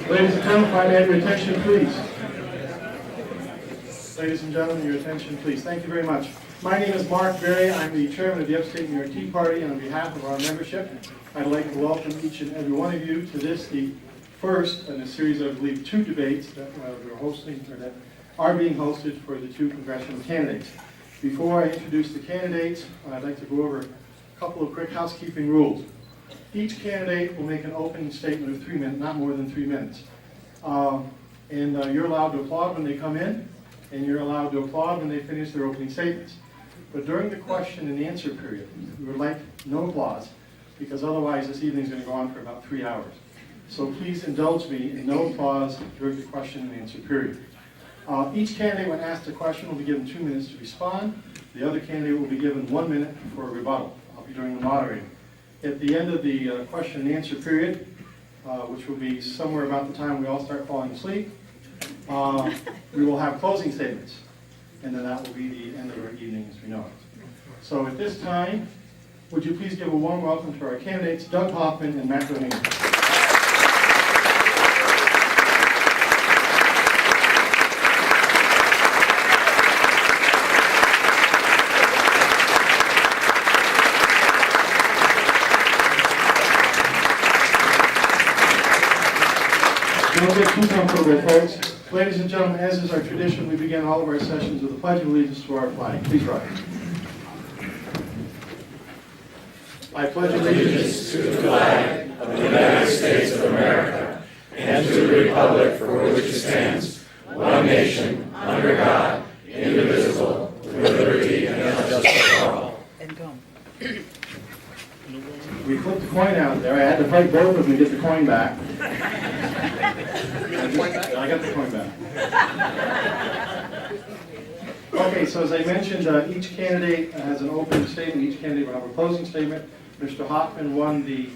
Ladies and gentlemen, if I may have your attention, please. Ladies and gentlemen, your attention, please. Thank you very much. My name is Mark Berry. I'm the chairman of the Upstate New York Tea Party, and on behalf of our membership, I'd like to welcome each and every one of you to this, the first in a series of, I believe, 2 debates that we're hosting, or that are being hosted for the 2 congressional candidates. Before I introduce the candidates, I'd like to go over a couple of quick housekeeping rules. Each candidate will make an opening statement of 3 minutes, not more than 3 minutes. You're allowed to applaud when they come in, and you're allowed to applaud when they finish their opening statements. But during the question and answer period, we would like no applause, because otherwise this evening is going to go on for about 3 hours. So please indulge me in no applause during the question and answer period. Each candidate, when asked a question, will be given 2 minutes to respond. The other candidate will be given 1 minute for a rebuttal. I'll be doing the moderating. At the end of the question and answer period, which will be somewhere about the time we all start falling asleep, we will have closing statements. And then that will be the end of our evening as we know it. So at this time, would you please give a warm welcome to our candidates, Doug Hoffman and Matt Doheny. Don't get too comfortable, folks. Ladies and gentlemen, as is our tradition, we begin all of our sessions with a pledge of allegiance to our flag. Please rise. I pledge allegiance to the flag of the United States of America and to the republic for which it stands, one nation, under God, indivisible, with liberty and justice for all. We flipped the coin out there. I had to fight both of them to get the coin back. I got the coin back. Okay, so as I mentioned, each candidate has an opening statement. Each candidate will have a closing statement. Mr. Hoffman won the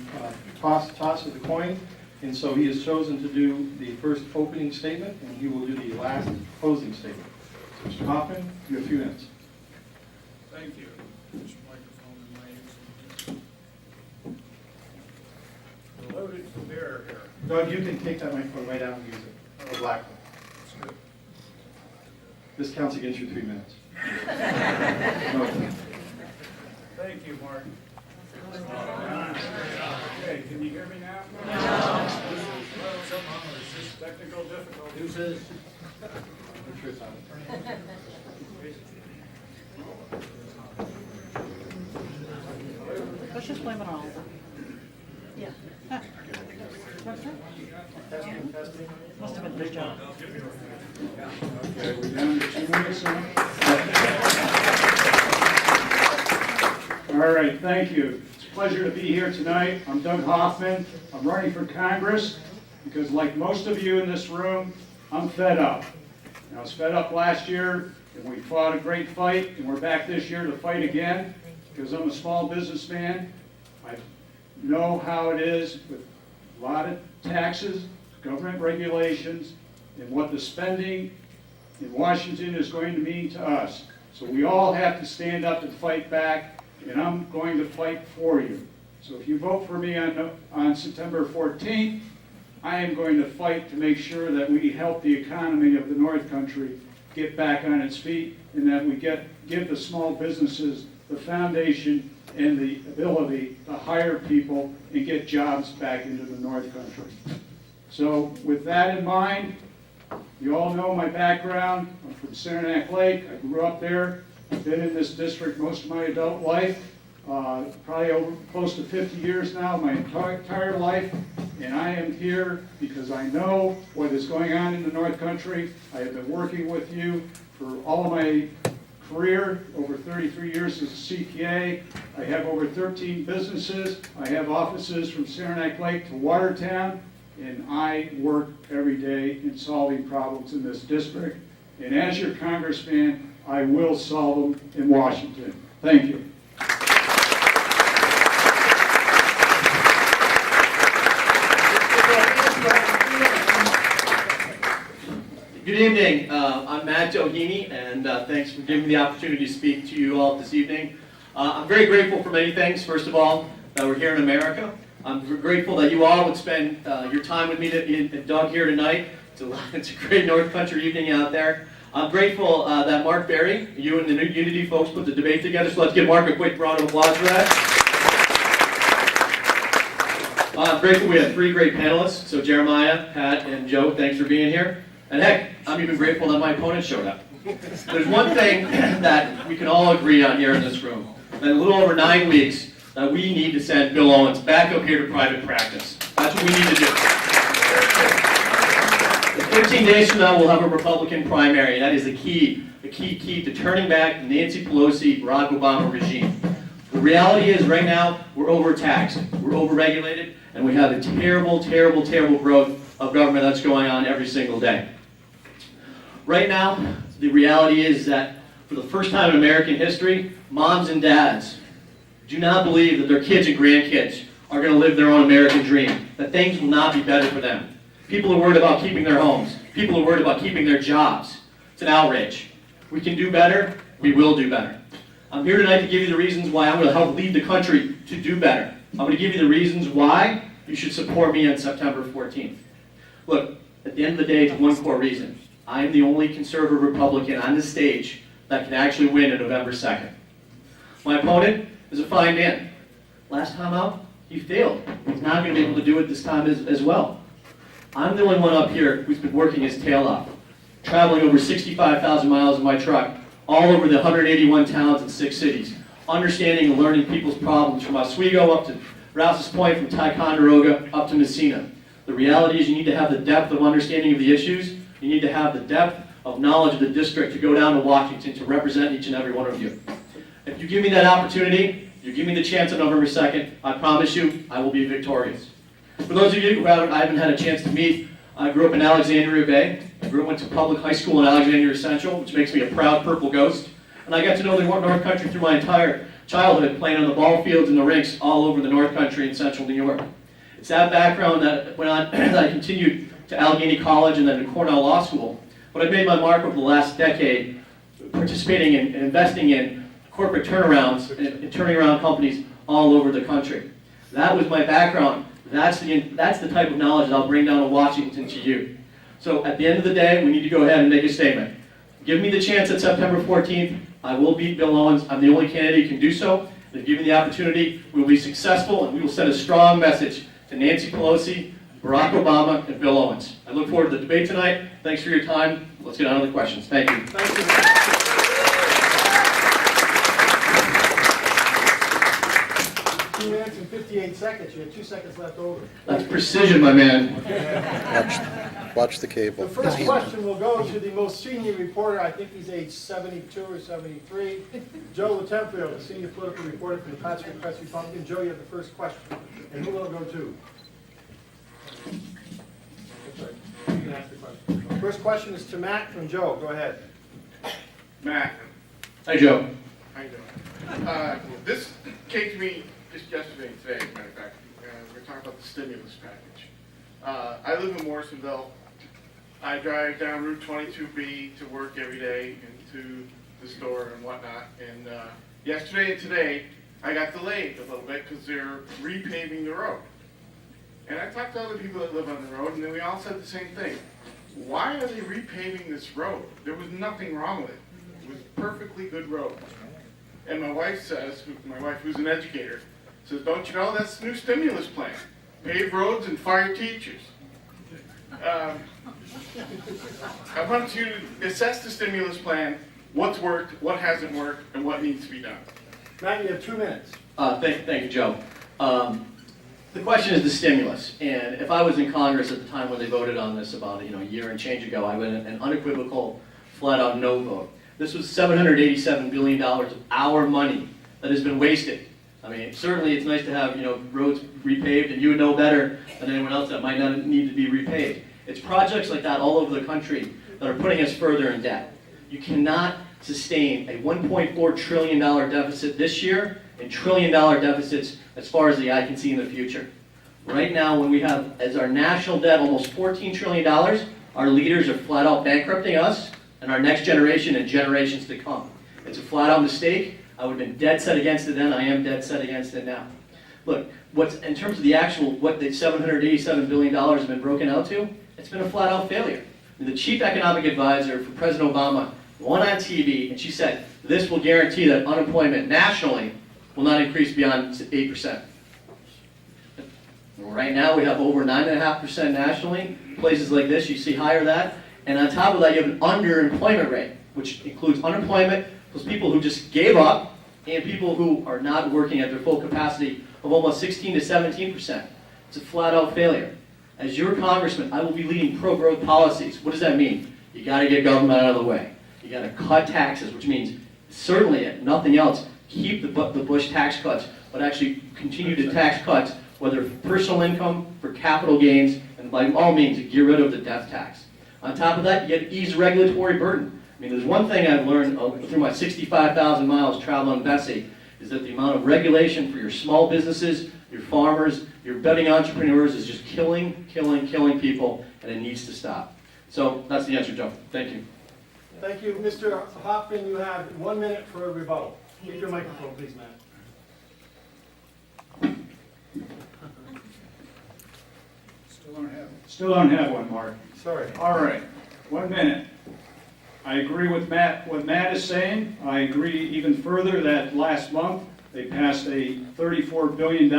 toss of the coin, and so he has chosen to do the first opening statement, and he will do the last closing statement. So Mr. Hoffman, you have a few minutes. Thank you. This microphone in my hands. Loaded to bear here. Doug, you can take that microphone right out and use it. A black one. This counts against your 3 minutes. No. Thank you, Mark. Okay, can you hear me now? No. It's just technical difficulties. I'm sure it's on. Let's just blame it on Oliver. Yeah. Testing. Must have been his job. Okay, we're down to 2 minutes now. All right, thank you. It's a pleasure to be here tonight. I'm Doug Hoffman. I'm running for Congress because, like most of you in this room, I'm fed up. And I was fed up last year, and we fought a great fight, and we're back this year to fight again because I'm a small businessman. I know how it is with a lot of taxes, government regulations, and what the spending in Washington is going to mean to us. So we all have to stand up and fight back, and I'm going to fight for you. So if you vote for me on September 14th, I am going to fight to make sure that we help the economy of the North Country get back on its feet, and that we give the small businesses the foundation and the ability to hire people and get jobs back into the North Country. So with that in mind, you all know my background. I'm from Saranac Lake. I grew up there. I've been in this district most of my adult life, probably over close to 50 years now, my entire life. And I am here because I know what is going on in the North Country. I have been working with you for all of my career, over 33 years as a CPA. I have over 13 businesses. I have offices from Saranac Lake to Watertown, and I work every day in solving problems in this district. And as your congressman, I will solve them in Washington. Thank you. Good evening. I'm Matt Doheny, and thanks for giving me the opportunity to speak to you all this evening. I'm very grateful for many things. First of all, that we're here in America, I'm grateful that you all would spend your time with me and Doug here tonight. It's a great North Country evening out there. I'm grateful that Mark Berry, you and the new Unity folks put the debate together, so let's give Mark a quick round of applause for that. I'm grateful we had 3 great panelists, so Jeremiah, Pat, and Joe, thanks for being here. And heck, I'm even grateful that my opponent showed up. There's one thing that we can all agree on here in this room. In a little over 9 weeks, that we need to send Bill Owens back up here to private practice. That's what we need to do. In 15 days from now, we'll have a Republican primary, and that is the key to turning back the Nancy Pelosi, Barack Obama regime. The reality is, right now, we're overtaxed, we're overregulated, and we have a terrible, terrible, terrible growth of government that's going on every single day. Right now, the reality is that for the first time in American history, moms and dads do not believe that their kids and grandkids are going to live their own American dream, that things will not be better for them. People are worried about keeping their homes. People are worried about keeping their jobs. It's an outrage. We can do better. We will do better. I'm here tonight to give you the reasons why I'm going to help lead the country to do better. I'm going to give you the reasons why you should support me on September 14th. Look, at the end of the day, it's one core reason. I am the only conservative Republican on this stage that can actually win on November 2nd. My opponent is a fine man. Last time out, he failed. He's not going to be able to do it this time as well. I'm the only one up here who's been working his tail off, traveling over 65,000 miles in my truck, all over the 181 towns and 6 cities, understanding and learning people's problems from Oswego up to Rouse's Point, from Ticonderoga up to Messina. The reality is you need to have the depth of understanding of the issues. You need to have the depth of knowledge of the district to go down to Washington to represent each and every one of you. If you give me that opportunity, you give me the chance on November 2nd, I promise you I will be victorious. For those of you who I haven't had a chance to meet, I grew up in Alexandria Bay. Went to public high school in Alexandria Central, which makes me a proud purple ghost. And I got to know the North Country through my entire childhood, playing on the ball fields and the rinks all over the North Country in Central New York. It's that background that went on, that I continued to Allegheny College and then to Cornell Law School. But I've made my mark over the last decade participating in and investing in corporate turnarounds and turning around companies all over the country. That was my background. That's the type of knowledge that I'll bring down to Washington to you. So at the end of the day, we need to go ahead and make a statement. Give me the chance at September 14th. I will beat Bill Owens. I'm the only candidate who can do so. And if given the opportunity, we will be successful and we will send a strong message to Nancy Pelosi, Barack Obama, and Bill Owens. I look forward to the debate tonight. Thanks for your time. Let's get on to the questions. Thank you. Thank you. 2 minutes and 58 seconds. You have 2 seconds left over. That's precision, my man. Watch the cable. The first question will go to the most senior reporter. I think he's age 72 or 73. Joe Latempo, the senior political reporter for the Plattsburgh Press Republican. Joe, you have the first question. And who will it go to? You can ask the question. First question is to Matt from Joe. Go ahead. Matt, Hi, Joe. how you doing? This came to me just yesterday and today, as a matter of fact. We're talking about the stimulus package. I live in Morrisonville. I drive down Route 22B to work every day and to the store and whatnot. And yesterday and today, I got delayed a little bit because they're repaving the road. And I talked to other people that live on the road, and then we all said the same thing. Why are they repaving this road? There was nothing wrong with it. It was a perfectly good road. And my wife says, who's an educator, says, don't you know that's the new stimulus plan? Pave roads and fire teachers. I want you to assess the stimulus plan, what's worked, what hasn't worked, and what needs to be done. Matt, you have 2 minutes. Thank you, Joe. The question is the stimulus, and if I was in Congress at the time when they voted on this about a year and change ago, I would have an unequivocal, flat-out no vote. This was $787 billion of our money that has been wasted. I mean, certainly it's nice to have roads repaved, and you would know better than anyone else that might not need to be repaved. It's projects like that all over the country that are putting us further in debt. You cannot sustain a $1.4 trillion deficit this year and trillion-dollar deficits as far as the eye can see in the future. Right now, when we have as our national debt almost $14 trillion, our leaders are flat out bankrupting us and our next generation and generations to come. It's a flat out mistake. I would have been dead set against it then. I am dead set against it now. Look, what's in terms of the actual, what the $787 billion has been broken out to, it's been a flat-out failure. And the chief economic advisor for President Obama went on TV and she said, this will guarantee that unemployment nationally will not increase beyond 8%. Right now, we have over 9.5% nationally. Places like this, you see higher than that. And on top of that, you have an underemployment rate, which includes unemployment, plus people who just gave up, and people who are not working at their full capacity of almost 16 to 17%. It's a flat-out failure. As your congressman, I will be leading pro-growth policies. What does that mean? You got to get government out of the way. You got to cut taxes, which means certainly, if nothing else, keep the Bush tax cuts, but actually continue to tax cuts, whether for personal income, for capital gains, and by all means, get rid of the death tax. On top of that, you get to ease regulatory burden. I mean, there's one thing I've learned through my 65,000 miles traveling Bessie, is that the amount of regulation for your small businesses, your farmers, your budding entrepreneurs is just killing people, and it needs to stop. So that's the answer, Joe. Thank you. Thank you. Mr. Hoffman, you have 1 minute for a rebuttal. Keep your microphone, please, Matt. Still don't have one, Mark. Sorry. All right, 1 minute. I agree with Matt, what Matt is saying. I agree even further that last month they passed a $34 billion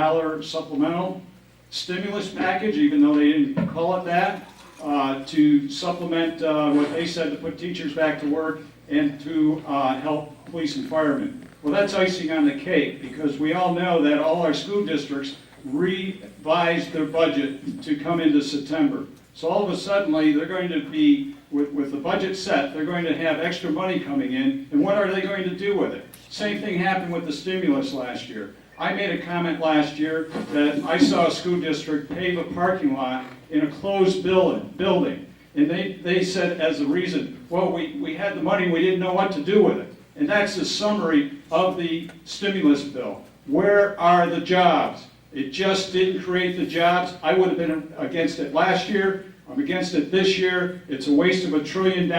supplemental stimulus package, even though they didn't call it that, to supplement what they said to put teachers back to work and to help police and firemen. Well, that's icing on the cake, because we all know that all our school districts revised their budget to come into September. So all of a sudden, they're going to be, with the budget set, they're going to have extra money coming in, and what are they going to do with it? Same thing happened with the stimulus last year. I made a comment last year that I saw a school district pave a parking lot in a closed building, and they said as a reason, well, we had the money, we didn't know what to do with it. And that's the summary of the stimulus bill. Where are the jobs? It just didn't create the jobs. I would have been against it last year. I'm against it this year. It's a waste of $1 trillion.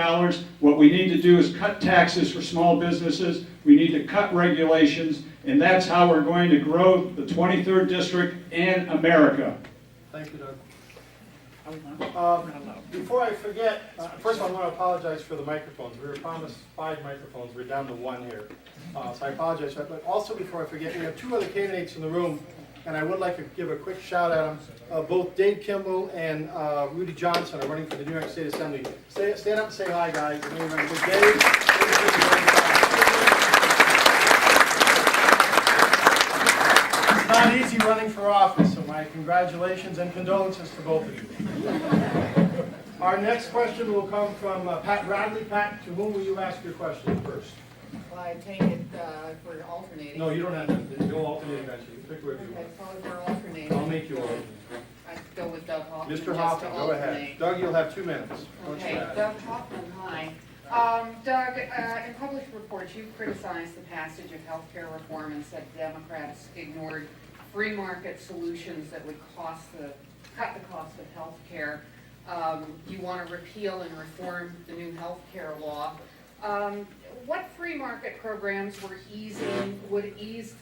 What we need to do is cut taxes for small businesses. We need to cut regulations, and that's how we're going to grow the 23rd District and America. Thank you, Doug. Before I forget, first of all, I want to apologize for the microphones. We were promised 5 microphones. We're down to 1 here. So I apologize for that. But also, before I forget, we have 2 other candidates in the room, and I would like to give a quick shout out. Both Dave Kimball and Rudy Johnson are running for the New York State Assembly. Stand up and say hi, guys. Dave, it's not easy running for office, so my congratulations and condolences to both of you. Our next question will come from Pat Bradley. Pat, to whom will you ask your question first? Well, I take it for alternating. No, you don't have to. You'll alternate eventually. Pick whoever you Okay, want. so we're alternating. I'll make you alternate. I go with Doug Hoffman. Mr. just Hoffman, to go ahead. alternate. Doug, you'll have 2 minutes. Okay, Doug Hoffman, hi. Doug, in published reports, you've criticized the passage of health care reform and said Democrats ignored free market solutions that would cut the cost of health care. You want to repeal and reform the new health care law. What free market programs would ease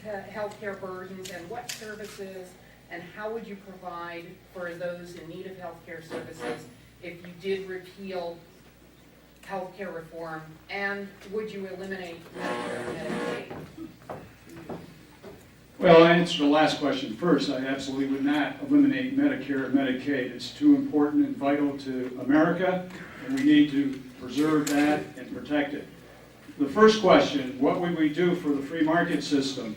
healthcare burdens, and what services, and how would you provide for those in need of healthcare services if you did repeal healthcare reform, and would you eliminate Medicare and Medicaid? Well, I'll answer the last question first. I absolutely would not eliminate Medicare and Medicaid. It's too important and vital to America, and we need to preserve that and protect it. The first question, what would we do for the free market system?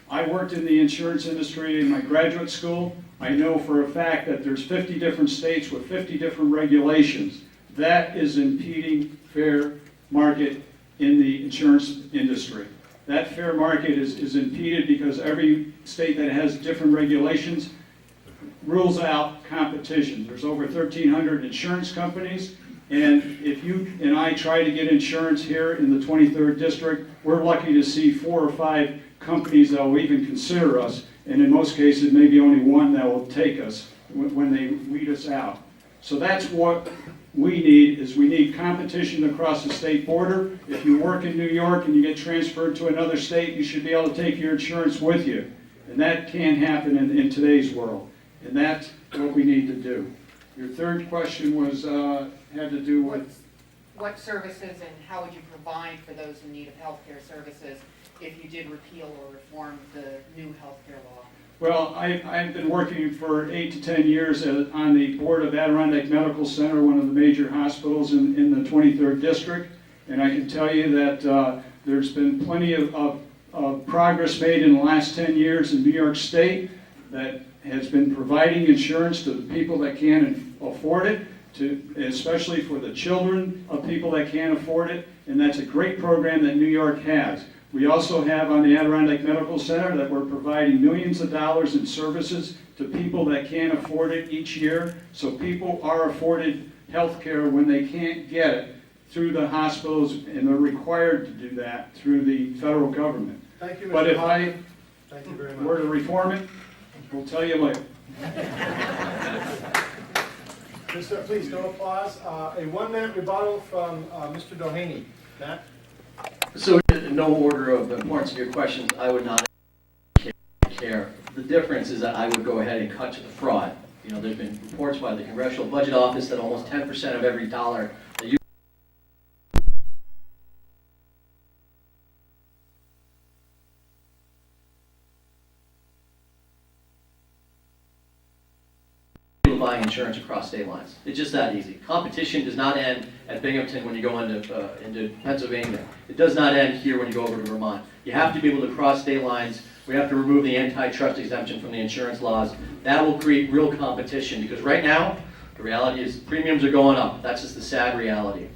I worked in the insurance industry in my graduate school. I know for a fact that there's 50 different states with 50 different regulations. That is impeding fair market in the insurance industry. That fair market is impeded because every state that has different regulations rules out competition. There's over 1,300 insurance companies, and if you and I try to get insurance here in the 23rd District, we're lucky to see 4 or 5 companies that will even consider us, and in most cases, maybe only 1 that will take us when they weed us out. So that's what we need competition across the state border. If you work in New York and you get transferred to another state, you should be able to take your insurance with you. And that can't happen in today's world. And that's what we need to do. Your third question was, had to do with, What services and how would you provide for those in need of healthcare services if you did repeal or reform the new healthcare law? well, I've been working for 8 to 10 years on the board of Adirondack Medical Center, one of the major hospitals in the 23rd District. And I can tell you that there's been plenty of progress made in the last 10 years in New York State that has been providing insurance to the people that can't afford it, especially for the children of people that can't afford it, and that's a great program that New York has. We also have on the Adirondack Medical Center that we're providing millions of dollars in services to people that can't afford it each year, so people are afforded health care when they can't get it through the hospitals, and they're required to do that through the federal government. Thank you, Mr. But if Hoffman. Thank you very much. were to reform it, we'll tell you later. Please, no applause. A 1-minute rebuttal from Mr. Doheny. Matt? So, in no order of importance of your questions, I would not care. The difference is that I would go ahead and cut to the fraud. You know, there's been reports by the Congressional Budget Office that almost 10% of every dollar that you buying insurance across state lines. It's just that easy. Competition does not end at Binghamton when you go into Pennsylvania. It does not end here when you go over to Vermont. You have to be able to cross state lines. We have to remove the antitrust exemption from the insurance laws. That will create real competition because right now, the reality is premiums are going up. That's just the sad reality.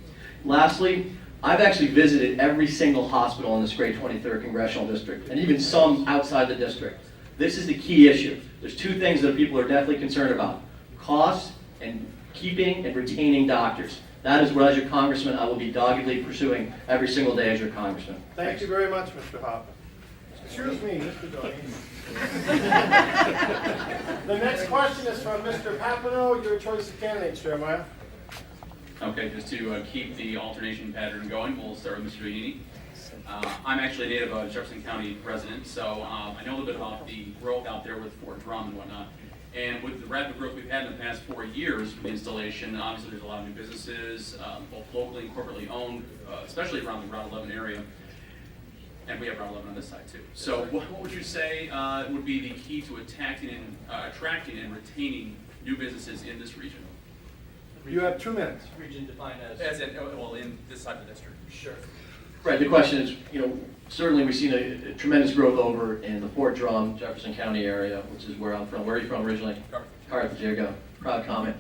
Lastly, I've actually visited every single hospital in this great 23rd Congressional District, and even some outside the district. This is the key issue. There's two things that people are definitely concerned about: cost and keeping and retaining doctors. That is what, as your congressman, I will be doggedly pursuing every single day as your congressman. Thank you very much, Mr. Hoffman. Excuse me, Mr. Doheny. The next question is from Mr. Papineau. Your choice of candidates, Jeremiah. Okay, just to keep the alternation pattern going, we'll start with Mr. Doheny. I'm actually a native Jefferson County resident, so I know a little bit about the growth out there with Fort Drum and whatnot. And with the rapid growth we've had in the past 4 years with the installation, obviously there's a lot of new businesses, both locally and corporately owned, especially around the Route 11 area. And we have Route 11 on this side too. So what would you say would be the key to attracting and retaining new businesses in this region? You have 2 minutes. Region defined As in, well, in this side of the district. Sure. Right, the question is, you know, certainly we've seen a tremendous growth over in the Fort Drum, Jefferson County area, which is where I'm from. Where are you from originally? Carthage. There you go. Proud comment.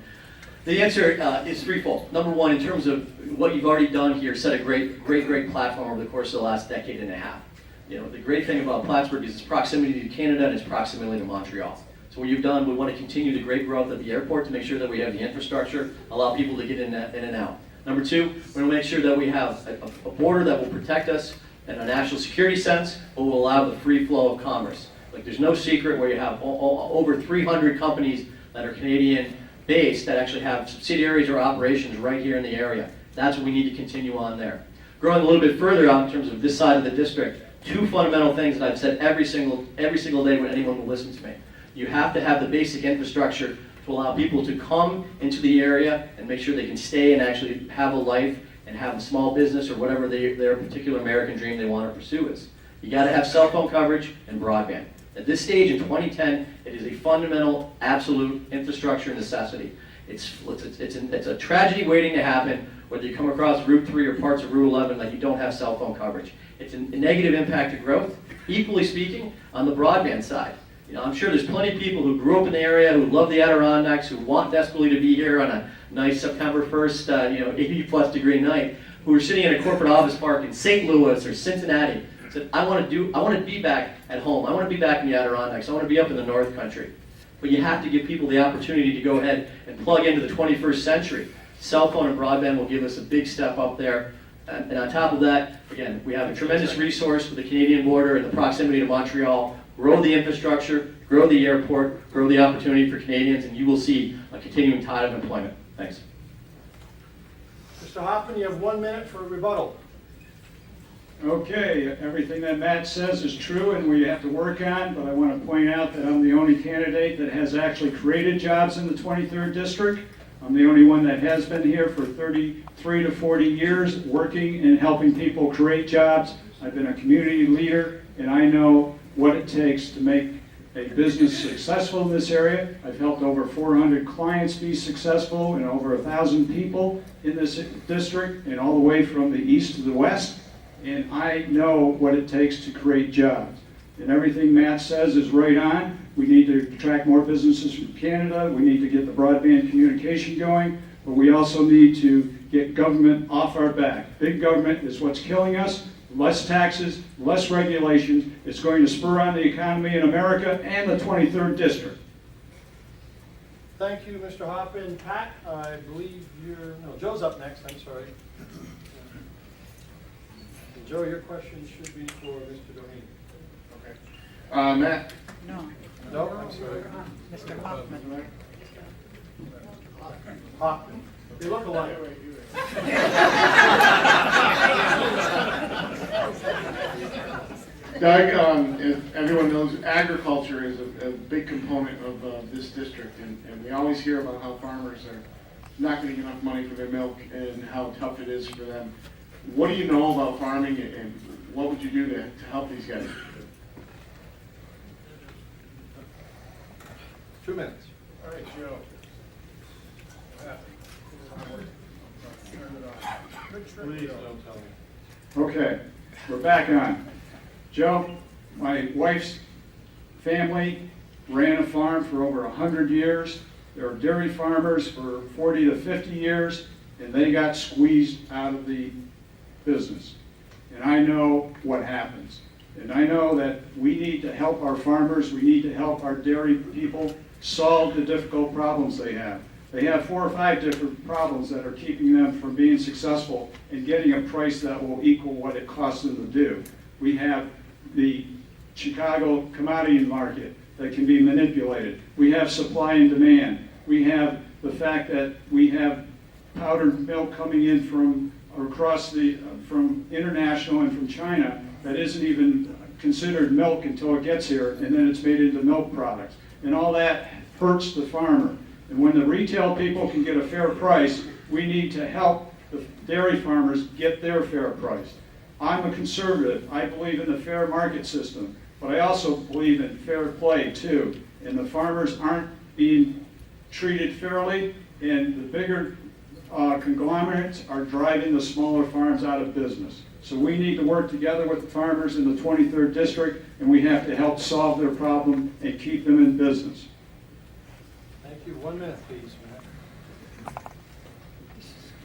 The answer is threefold. Number one, in terms of what you've already done here, set a great platform over the course of the last decade and a half. You know, the great thing about Plattsburgh is its proximity to Canada and its proximity to Montreal. So what you've done, we want to continue the great growth at the airport to make sure that we have the infrastructure, allow people to get in and out. Number two, we want to make sure that we have a border that will protect us in a national security sense, but will allow the free flow of commerce. Like, there's no secret where you have over 300 companies that are Canadian-based that actually have subsidiaries or operations right here in the area. That's what we need to continue on there. Growing a little bit further out in terms of this side of the district, two fundamental things that I've said every single day when anyone will listen to me. You have to have the basic infrastructure to allow people to come into the area and make sure they can stay and actually have a life and have a small business or whatever their particular American dream they want to pursue is. You got to have cell phone coverage and broadband. At this stage in 2010, it is a fundamental, absolute infrastructure necessity. It's a tragedy waiting to happen whether you come across Route 3 or parts of Route 11 that you don't have cell phone coverage. It's a negative impact to growth, equally speaking, on the broadband side. You know, I'm sure there's plenty of people who grew up in the area, who love the Adirondacks, who want desperately to be here on a nice September 1st, 80+ degree night, who are sitting in a corporate office park in St. Louis or Cincinnati. Said, I want to be back at home. I want to be back in the Adirondacks. I want to be up in the North Country. But you have to give people the opportunity to go ahead and plug into the 21st century. Cell phone and broadband will give us a big step up there. And on top of that, again, we have a tremendous resource with the Canadian border and the proximity to Montreal. Grow the infrastructure, grow the airport, grow the opportunity for Canadians, and you will see a continuing tide of employment. Thanks. Mr. Hoffman, you have 1 minute for a rebuttal. Okay, everything that Matt says is true and we have to work on, but I want to point out that I'm the only candidate that has actually created jobs in the 23rd District. I'm the only one that has been here for 33 to 40 years, working and helping people create jobs. I've been a community leader, and I know what it takes to make a business successful in this area. I've helped over 400 clients be successful and over 1,000 people in this district, and all the way from the east to the west. And I know what it takes to create jobs. And everything Matt says is right on. We need to attract more businesses from Canada. We need to get the broadband communication going. But we also need to get government off our back. Big government is what's killing us. Less taxes, less regulations. It's going to spur on the economy in America and the 23rd District. Thank you, Mr. Hoffman. Pat, I believe Joe's up next, I'm sorry. And Joe, your question should be for Mr. Doheny. Okay. Matt, No. No, I'm sorry. Mr. Hoffman. Hoffman. They look alike. Doug, as everyone knows, agriculture is a big component of this district, and we always hear about how farmers are not getting enough money for their milk and how tough it is for them. What do you know about farming, and what would you do to help these guys? 2 minutes. All right, Joe. Please don't tell me. Okay, we're back on. Joe, my wife's family ran a farm for over 100 years. They were dairy farmers for 40 to 50 years, and they got squeezed out of the business. And I know what happens. And I know that we need to help our farmers, we need to help our dairy people solve the difficult problems they have. They have 4 or 5 different problems that are keeping them from being successful and getting a price that will equal what it costs them to do. We have the Chicago commodity market that can be manipulated. We have supply and demand. We have the fact that we have powdered milk coming in from from international and from China that isn't even considered milk until it gets here, and then it's made into milk products. And all that hurts the farmer. And when the retail people can get a fair price, we need to help the dairy farmers get their fair price. I'm a conservative. I believe in the fair market system, but I also believe in fair play too. And the farmers aren't being treated fairly, and the bigger conglomerates are driving the smaller farms out of business. So we need to work together with the farmers in the 23rd District, and we have to help solve their problem and keep them in business. Thank you. 1 minute, please, Matt.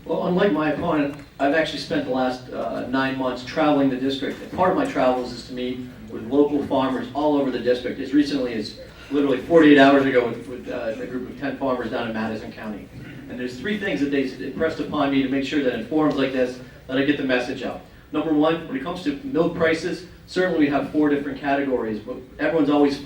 Well, unlike my opponent, I've actually spent the last 9 months traveling the district. And part of my travels is to meet with local farmers all over the district, as recently as literally 48 hours ago with a group of 10 farmers down in Madison County. And there's 3 things that they impressed upon me to make sure that in forums like this, that I get the message out. Number 1, when it comes to milk prices, certainly we have 4 different categories, but everyone's always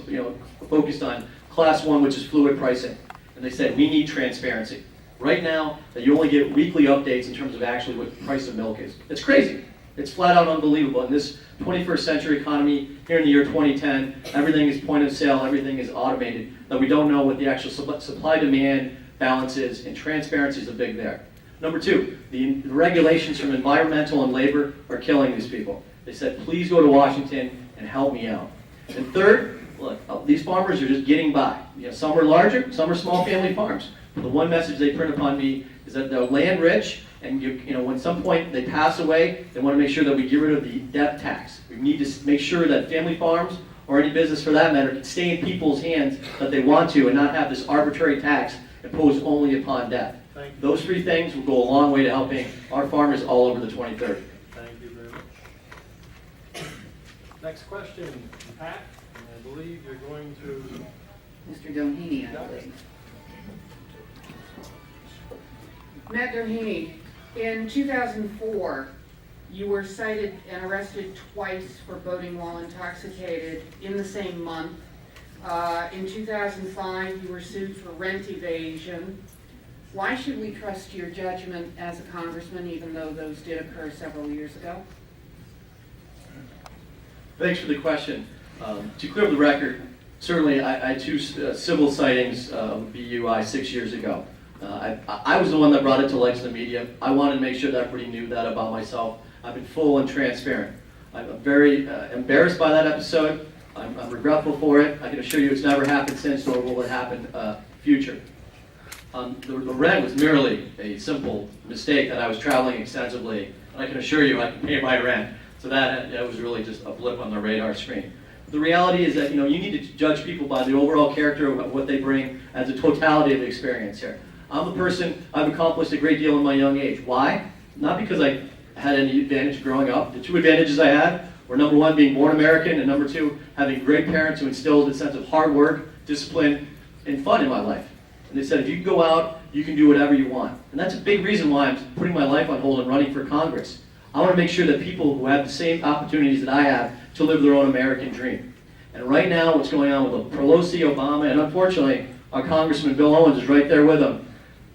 focused on class 1, which is fluid pricing. And they said, we need transparency. Right now, you only get weekly updates in terms of actually what the price of milk is. It's crazy. It's flat out unbelievable. In this 21st century economy, here in the year 2010, everything is point of sale, everything is automated, that we don't know what the actual supply-demand balance is, and transparency is a big there. Number 2, the regulations from environmental and labor are killing these people. They said, please go to Washington and help me out. And third, look, these farmers are just getting by. Some are larger, some are small family farms. The one message they print upon me is that they're land rich, and when some point they pass away, they want to make sure that we get rid of the death tax. We need to make sure that family farms, or any business for that matter, can stay in people's hands that they want to, and not have this arbitrary tax imposed only upon death. Those 3 things will go a long way to helping our farmers all over the 23rd. Thank you very much. Next question, Pat. I believe you're going to... Mr. Doheny, I believe. Matt Doheny, in 2004, you were cited and arrested twice for boating while intoxicated in the same month. In 2005, you were sued for rent evasion. Why should we trust your judgment as a congressman, even though those did occur several years ago? Thanks for the question. To clear up the record, certainly I had two civil sightings of BUI 6 years ago. I was the one that brought it to light to the media. I wanted to make sure that everybody knew that about myself. I've been full and transparent. I'm very embarrassed by that episode. I'm regretful for it. I can assure you it's never happened since, nor will it happen future. The rent was merely a simple mistake that I was traveling extensively, and I can assure you I can pay my rent. So that was really just a blip on the radar screen. The reality is that you need to judge people by the overall character of what they bring as a totality of the experience here. I'm a person, I've accomplished a great deal in my young age. Why? Not because I had any advantage growing up. The two advantages I had were number one, being born American, and number two, having great parents who instilled a sense of hard work, discipline, and fun in my life. And they said, if you can go out, you can do whatever you want. And that's a big reason why I'm putting my life on hold and running for Congress. I want to make sure that people who have the same opportunities that I have to live their own American dream. And right now, what's going on with Pelosi, Obama, and unfortunately, our Congressman Bill Owens is right there with them.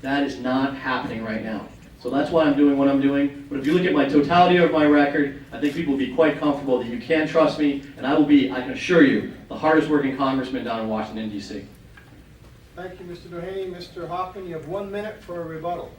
That is not happening right now. So that's why I'm doing what I'm doing. But if you look at my totality of my record, I think people will be quite comfortable that you can trust me, and I will be, I can assure you, the hardest working congressman down in Washington, D.C. Thank you, Mr. Doheny. Mr. Hoffman, you have 1 minute for a rebuttal.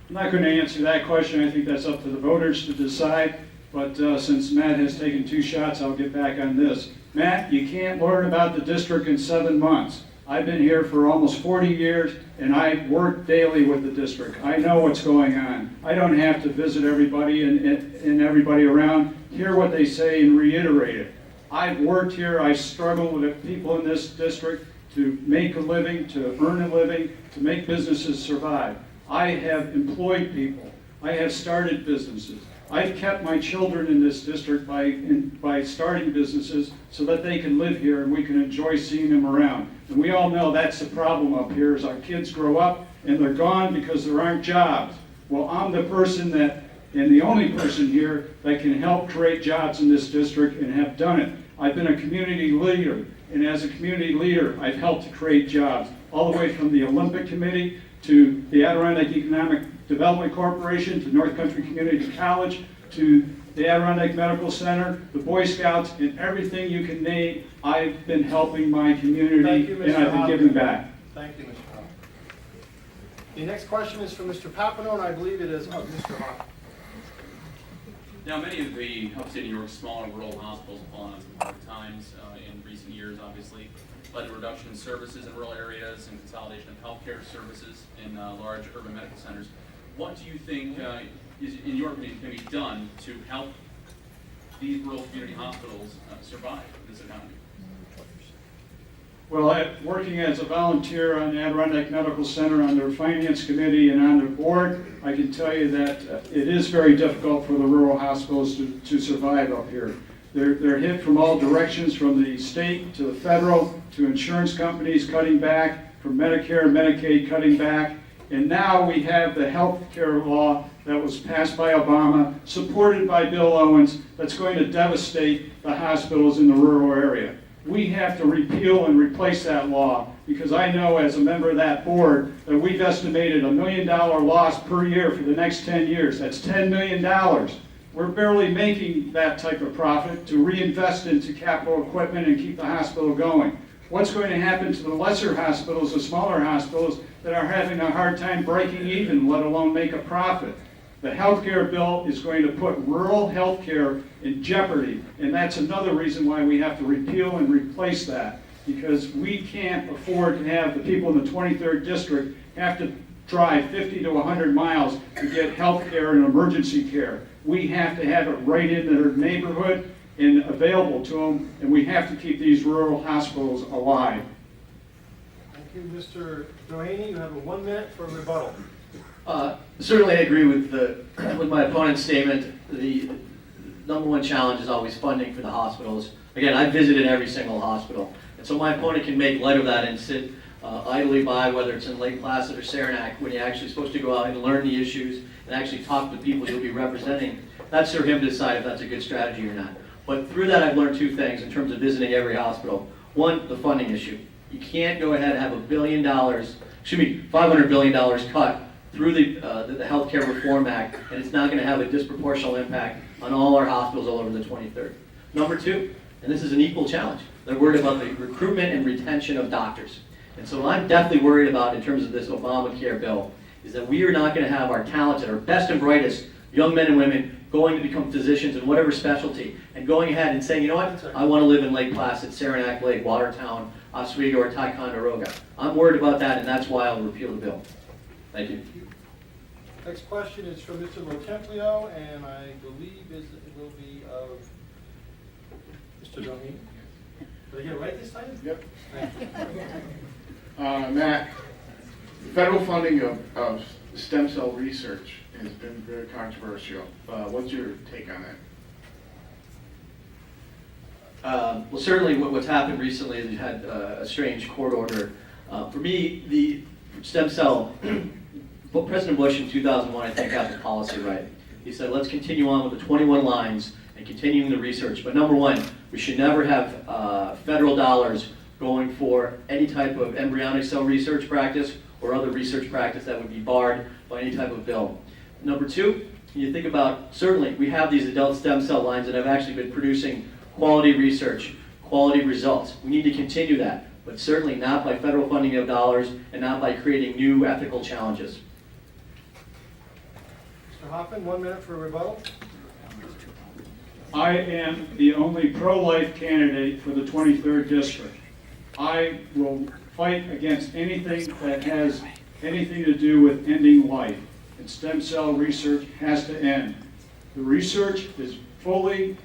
I'm not going to answer that question. I think that's up to the voters to decide. But since Matt has taken 2 shots, I'll get back on this. Matt, you can't learn about the district in 7 months. I've been here for almost 40 years, and I work daily with the district. I know what's going on. I don't have to visit everybody and everybody around, hear what they say, and reiterate it. I've worked here. I struggle with the people in this district to make a living, to earn a living, to make businesses survive. I have employed people. I have started businesses. I've kept my children in this district by starting businesses so that they can live here and we can enjoy seeing them around. And we all know that's the problem up here is our kids grow up and they're gone because there aren't jobs. Well, I'm the person that, and the only person here that can help create jobs in this district and have done it. I've been a community leader, and as a community leader, I've helped to create jobs, all the way from the Olympic Committee to the Adirondack Economic Development Corporation, to North Country Community College, to the Adirondack Medical Center, the Boy Scouts, and everything you can name. I've been helping my community, Thank you, Mr. and I've been Hoffman. giving back. Thank you, Mr. Hoffman. The next question is from Mr. Papineau, and I believe it is of Mr. Hoffman. Now, many of the upstate New York smaller rural hospitals have fallen on some hard times in recent years, obviously, led to reduction in services in rural areas and consolidation of healthcare services in large urban medical centers. What do you think is, in your opinion, can be done to help these rural community hospitals survive in this economy? Well, working as a volunteer on the Adirondack Medical Center on their finance committee and on their board, I can tell you that it is very difficult for the rural hospitals to survive up here. They're hit from all directions, from the state to the federal, to insurance companies cutting back, from Medicare and Medicaid cutting back. And now we have the health care law that was passed by Obama, supported by Bill Owens, that's going to devastate the hospitals in the rural area. We have to repeal and replace that law, because I know as a member of that board that we've estimated $1 million loss per year for the next 10 years. That's $10 million. We're barely making that type of profit to reinvest into capital equipment and keep the hospital going. What's going to happen to the lesser hospitals, the smaller hospitals that are having a hard time breaking even, let alone make a profit? The healthcare bill is going to put rural healthcare in jeopardy, and that's another reason why we have to repeal and replace that, because we can't afford to have the people in the 23rd district have to drive 50 to 100 miles to get healthcare and emergency care. We have to have it right in their neighborhood and available to them, and we have to keep these rural hospitals alive. Thank you, Mr. Doheny. You have 1 minute for a rebuttal. Certainly I agree with my opponent's statement. The number one challenge is always funding for the hospitals. Again, I've visited every single hospital, and so my opponent can make light of that and sit idly by, whether it's in Lake Placid or Saranac, when you're actually supposed to go out and learn the issues and actually talk to people you'll be representing. That's for him to decide if that's a good strategy or not. But through that, I've learned 2 things in terms of visiting every hospital. One, the funding issue. You can't go ahead and have $500 billion cut through the Healthcare Reform Act, and it's not going to have a disproportional impact on all our hospitals all over the 23rd. Number two, and this is an equal challenge, they're worried about the recruitment and retention of doctors. And so what I'm definitely worried about in terms of this Obamacare bill is that we are not going to have our talented, our best and brightest young men and women going to become physicians in whatever specialty and going ahead and saying, you know what, I want to live in Lake Placid, Saranac Lake, Watertown, Oswego, or Ticonderoga. I'm worried about that, and that's why I'll repeal the bill. Thank you. Next question is from Mr. Rotemplio, and I believe it will be of Mr. Doheny. Did I get it right this time? Yep. Thank you. Matt, federal funding of stem cell research has been very controversial. What's your take on that? Well, certainly what's happened recently is we've had a strange court order. For me, the stem cell, President Bush in 2001, I think, got the policy right. He said, let's continue on with the 21 lines and continuing the research. But number one, we should never have federal dollars going for any type of embryonic cell research practice or other research practice that would be barred by any type of bill. Number two, you think about, certainly, we have these adult stem cell lines that have actually been producing quality research, quality results. We need to continue that, but certainly not by federal funding of dollars and not by creating new ethical challenges. Mr. Hoffman, 1 minute for a rebuttal. I am the only pro-life candidate for the 23rd district. I will fight against anything that has anything to do with ending life. And stem cell research has to end. The research is fully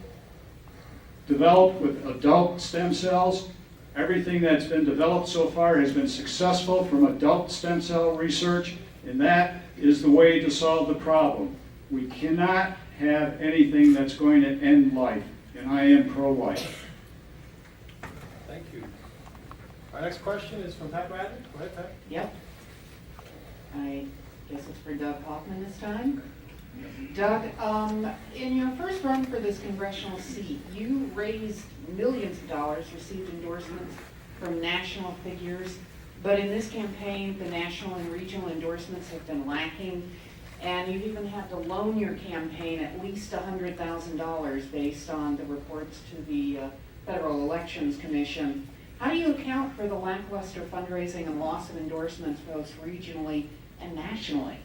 developed with adult stem cells. Everything that's been developed so far has been successful from adult stem cell research, and that is the way to solve the problem. We cannot have anything that's going to end life, and I am pro-life. Thank you. Our next question is from Pat Bradley. Go ahead, Pat. Yep. I guess it's for Doug Hoffman this time. Doug, in your first run for this congressional seat, you raised millions of dollars, received endorsements from national figures, but in this campaign, the national and regional endorsements have been lacking, and you've even had to loan your campaign at least $100,000 based on the reports to the Federal Elections Commission. How do you account for the lackluster fundraising and loss of endorsements both regionally and nationally?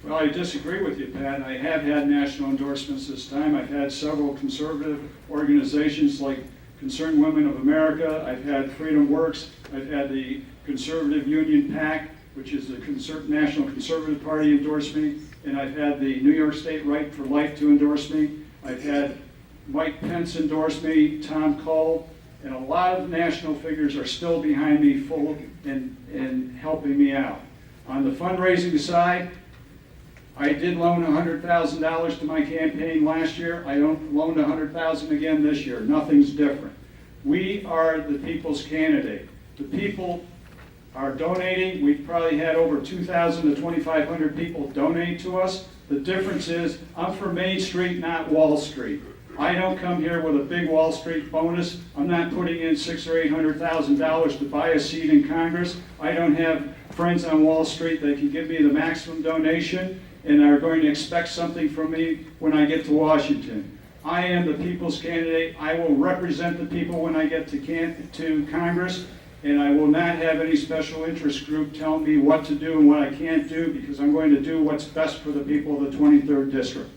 Well, I disagree with you, Pat. I have had national endorsements this time. I've had several conservative organizations like Concerned Women of America. I've had Freedom Works. I've had the Conservative Union PAC, which is the National Conservative Party, endorse me. And I've had the New York State Right for Life to endorse me. I've had Mike Pence endorse me, Tom Cole, and a lot of national figures are still behind me full and helping me out. On the fundraising side, I did loan $100,000 to my campaign last year. I loaned $100,000 again this year. Nothing's different. We are the people's candidate. The people are donating. We've probably had over 2,000 to 2,500 people donate to us. The difference is I'm for Main Street, not Wall Street. I don't come here with a big Wall Street bonus. I'm not putting in $600,000 or $800,000 to buy a seat in Congress. I don't have friends on Wall Street that can give me the maximum donation and are going to expect something from me when I get to Washington. I am the people's candidate. I will represent the people when I get to Congress, and I will not have any special interest group telling me what to do and what I can't do, because I'm going to do what's best for the people of the 23rd District.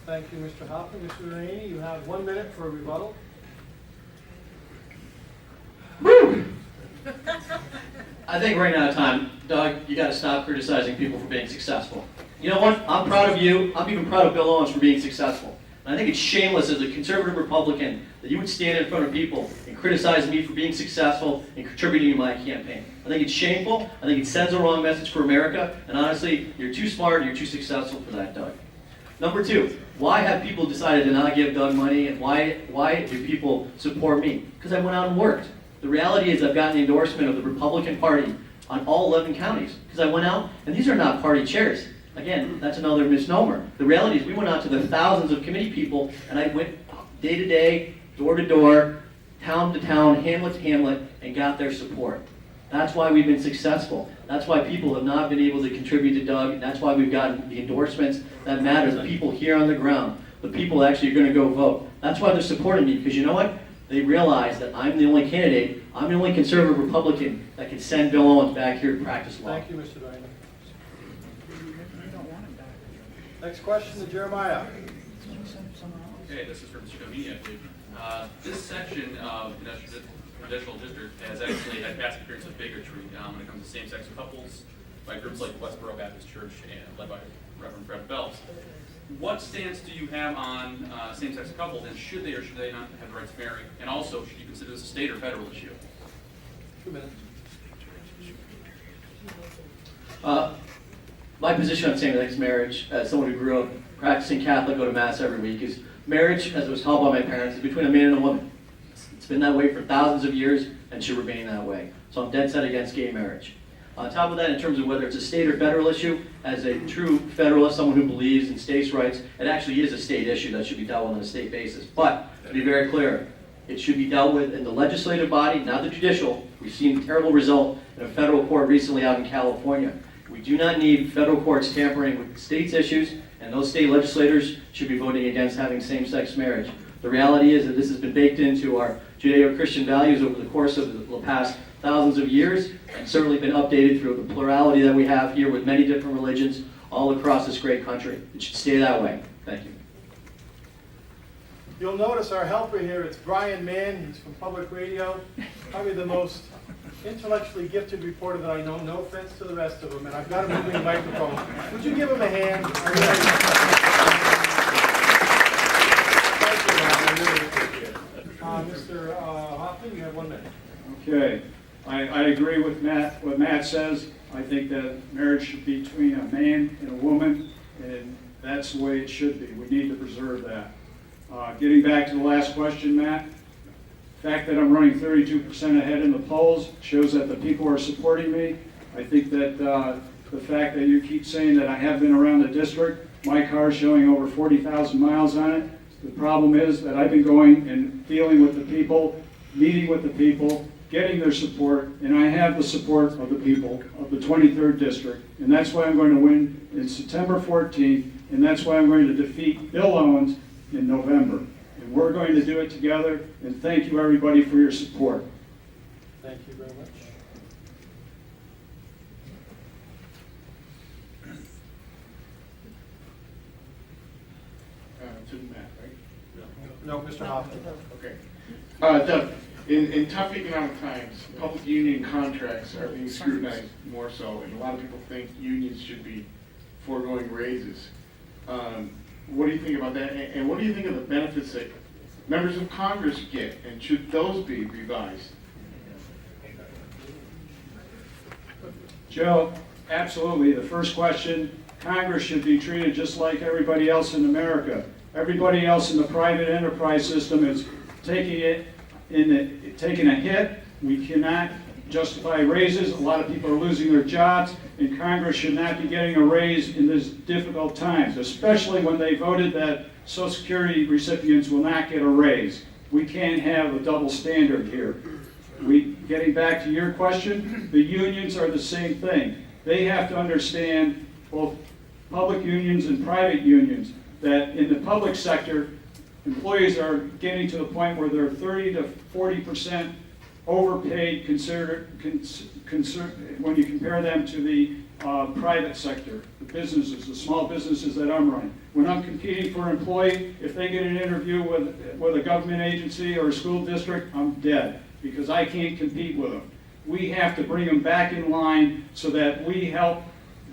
Thank you, Mr. Hoffman. Mr. Rainey, you have 1 minute for a rebuttal. Woo! I think we're running out of time. Doug, you got to stop criticizing people for being successful. You know what? I'm proud of you. I'm even proud of Bill Owens for being successful. And I think it's shameless as a conservative Republican that you would stand in front of people and criticize me for being successful and contributing to my campaign. I think it's shameful. I think it sends the wrong message for America. And honestly, you're too smart and you're too successful for that, Doug. Number two, why have people decided to not give Doug money, and why do people support me? Because I went out and worked. The reality is I've gotten the endorsement of the Republican Party on all 11 counties because I went out, and these are not party chairs. Again, that's another misnomer. The reality is we went out to the thousands of committee people, and I went day to day, door to door, town to town, hamlet to hamlet, and got their support. That's why we've been successful. That's why people have not been able to contribute to Doug, and that's why we've gotten the endorsements that matter, the people here on the ground, the people actually are going to go vote. That's why they're supporting me, because you know what? They realize that I'm the only candidate, I'm the only conservative Republican that can send Bill Owens back here to practice law. Thank you, Mr. Dynan. Next question to Jeremiah. Okay, this is for Mr. Domini, I believe. This section of the Congressional District has actually had past experience of bigotry when it comes to same-sex couples by groups like Westboro Baptist Church and led by Reverend Fred Phelps. What stance do you have on same-sex couples, and should they or should they not have the right to marry? And also, should you consider this a state or federal issue? 2 minutes. My position on same-sex marriage, as someone who grew up practicing Catholic, go to Mass every week, is marriage, as it was taught by my parents, is between a man and a woman. It's been that way for thousands of years and should remain that way. So I'm dead set against gay marriage. On top of that, in terms of whether it's a state or federal issue, as a true federalist, someone who believes in states' rights, it actually is a state issue that should be dealt with on a state basis. But, to be very clear, it should be dealt with in the legislative body, not the judicial. We've seen a terrible result in a federal court recently out in California. We do not need federal courts tampering with states' issues, and those state legislators should be voting against having same-sex marriage. The reality is that this has been baked into our Judeo-Christian values over the course of the past thousands of years, and certainly been updated through the plurality that we have here with many different religions all across this great country. It should stay that way. Thank you. You'll notice our helper here, it's Brian Mann, he's from Public Radio, probably the most intellectually gifted reporter that I know, no offense to the rest of them, and I've got a moving microphone. Would you give him a hand? Thank you, Ron, I really appreciate it. Mr. Hoffman, you have 1 minute. Okay, I agree with Matt, what Matt says. I think that marriage should be between a man and a woman, and that's the way it should be. We need to preserve that. Getting back to the last question, Matt, the fact that I'm running 32% ahead in the polls shows that the people are supporting me. I think that the fact that you keep saying that I have been around the district, my car is showing over 40,000 miles on it. The problem is that I've been going and dealing with the people, meeting with the people, getting their support, and I have the support of the people of the 23rd District, and that's why I'm going to win in September 14th, and that's why I'm going to defeat Bill Owens in November. And we're going to do it together, and thank you everybody for your support. Thank you very much. To Matt, right? No, Mr. Hoffman. Okay. Doug, in tough economic times, public union contracts are being scrutinized more so, and a lot of people think unions should be foregoing raises. What do you think about that? And what do you think of the benefits that members of Congress get, and should those be revised? Joe, absolutely. The first question, Congress should be treated just like everybody else in America. Everybody else in the private enterprise system is taking a hit. We cannot justify raises. A lot of people are losing their jobs, and Congress should not be getting a raise in these difficult times, especially when they voted that Social Security recipients will not get a raise. We can't have a double standard here. Getting back to your question, the unions are the same thing. They have to understand, both public unions and private unions, that in the public sector, employees are getting to the point where they're 30 to 40% overpaid when you compare them to the private sector, the businesses, the small businesses that I'm running. When I'm competing for an employee, if they get an interview with a government agency or a school district, I'm dead, because I can't compete with them. We have to bring them back in line so that we help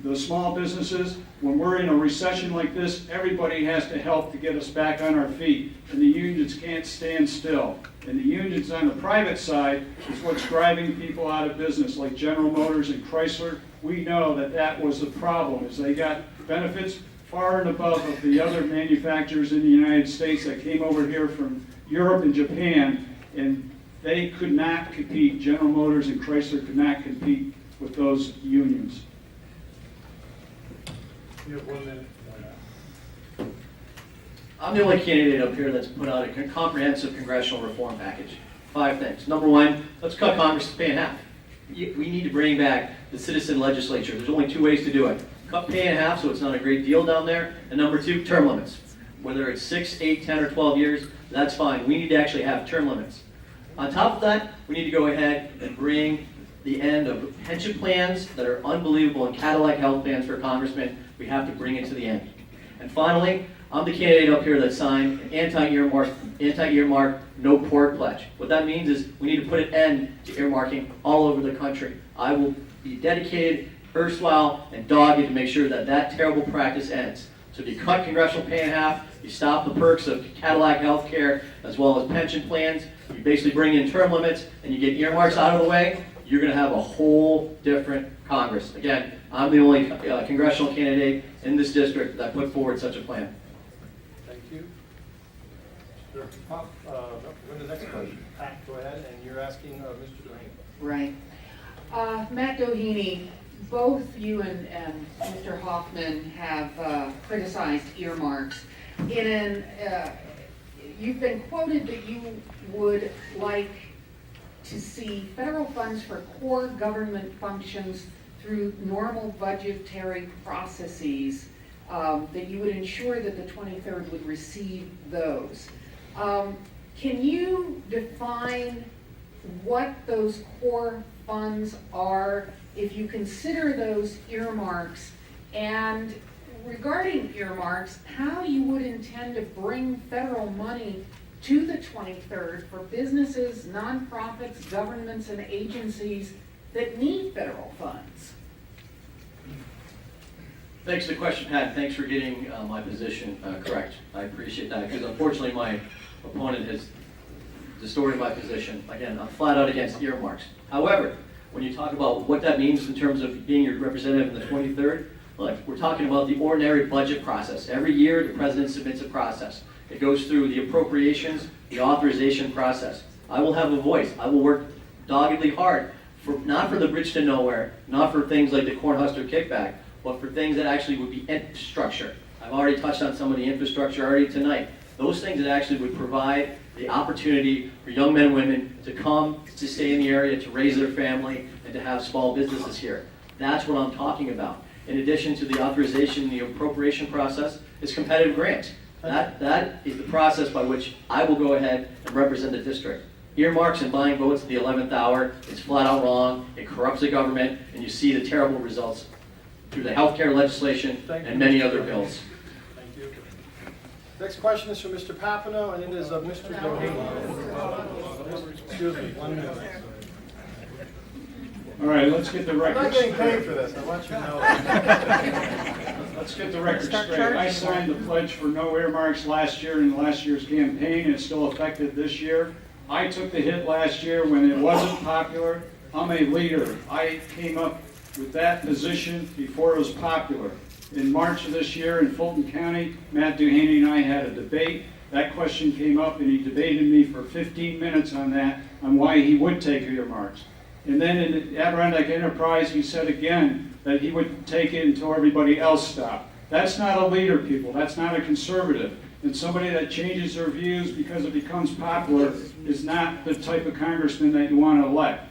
the small businesses. When we're in a recession like this, everybody has to help to get us back on our feet, and the unions can't stand still. And the unions on the private side is what's driving people out of business, like General Motors and Chrysler. We know that that was the problem, is they got benefits far and above of the other manufacturers in the United States that came over here from Europe and Japan, and they could not compete. General Motors and Chrysler could not compete with those unions. You have 1 minute. I'm the only candidate up here that's put out a comprehensive congressional reform package. 5 things. Number 1, let's cut Congress' pay in half. we need to bring back the citizen legislature. There's only 2 ways to do it. Cut pay in half so it's not a great deal down there. And number 2, term limits. Whether it's 6, 8, 10, or 12 years, that's fine. We need to actually have term limits. On top of that, we need to go ahead and bring the end of pension plans that are unbelievable and Cadillac health plans for congressmen. We have to bring it to the end. And finally, I'm the candidate up here that signed an anti-earmark, no pork pledge. What that means is we need to put an end to earmarking all over the country. I will be dedicated, erstwhile, and dogged to make sure that that terrible practice ends. So if you cut congressional pay in half, you stop the perks of Cadillac health care as well as pension plans, you basically bring in term limits, and you get earmarks out of the way, you're going to have a whole different Congress. Again, I'm the only congressional candidate in this district that put forward such a plan. Thank you. Sure. Go to the next question. Pat, go ahead, and you're asking Mr. Duhaney. Right. Matt Doheny, both you and Mr. Hoffman have criticized earmarks. You've been quoted that you would like to see federal funds for core government functions through normal budgetary processes, that you would ensure that the 23rd would receive those. Can you define what those core funds are, if you consider those earmarks, and regarding earmarks, how you would intend to bring federal money to the 23rd for businesses, nonprofits, governments, and agencies that need federal funds? Thanks for the question, Pat. Thanks for getting my position correct. I appreciate that, because unfortunately my opponent has distorted my position. Again, I'm flat out against earmarks. However, when you talk about what that means in terms of being your representative in the 23rd, look, we're talking about the ordinary budget process. Every year, the president submits a process. It goes through the appropriations, the authorization process. I will have a voice. I will work doggedly hard, not for the bridge to nowhere, not for things like the Cornhusker kickback, but for things that actually would be infrastructure. I've already touched on some of the infrastructure already tonight. Those things that actually would provide the opportunity for young men and women to come, to stay in the area, to raise their family, and to have small businesses here. That's what I'm talking about. In addition to the authorization and the appropriation process, is competitive grants. That is the process by which I will go ahead and represent the district. Earmarks and buying votes at the 11th hour, it's flat out wrong, it corrupts the government, and you see the terrible results through the healthcare legislation and many other bills. Thank you. Next question is from Mr. Papineau, and it is of Mr. Doheny. Excuse me, 1 minute. All right, let's get the I'm record not getting straight. paid for this, I want you to know that. Let's get the record straight. I signed the pledge for no earmarks last year in last year's campaign, and it's still effective this year. I took the hit last year when it wasn't popular. I'm a leader. I came up with that position before it was popular. In March of this year in Fulton County, Matt Doheny and I had a debate. That question came up, and he debated me for 15 minutes on that, on why he would take earmarks. And then in the Adirondack Enterprise, he said again that he would take it until everybody else stopped. That's not a leader, people. That's not a conservative. And somebody that changes their views because it becomes popular is not the type of congressman that you want to elect.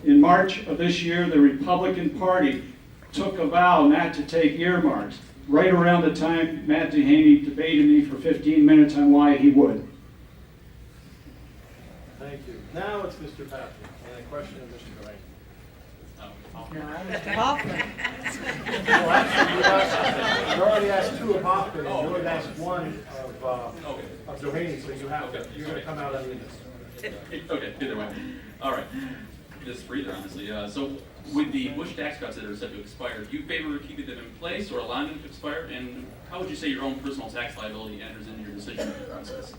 In March of this year, the Republican Party took a vow not to take earmarks, right around the time Matt Doheny debated me for 15 minutes on why he would. Thank you. Now it's Mr. Papineau, and a question of Mr. Duhaney. Mr. Hoffman. Well, actually, you already asked 2 of Hoffman, and you already asked 1 of Doheny, so you're going to come out on this. Okay, either way. All right. Just for either, honestly. So with the Bush tax cuts that are set to expire, do you favor keeping them in place or allowing them to expire? And how would you say your own personal tax liability enters into your decision-making process?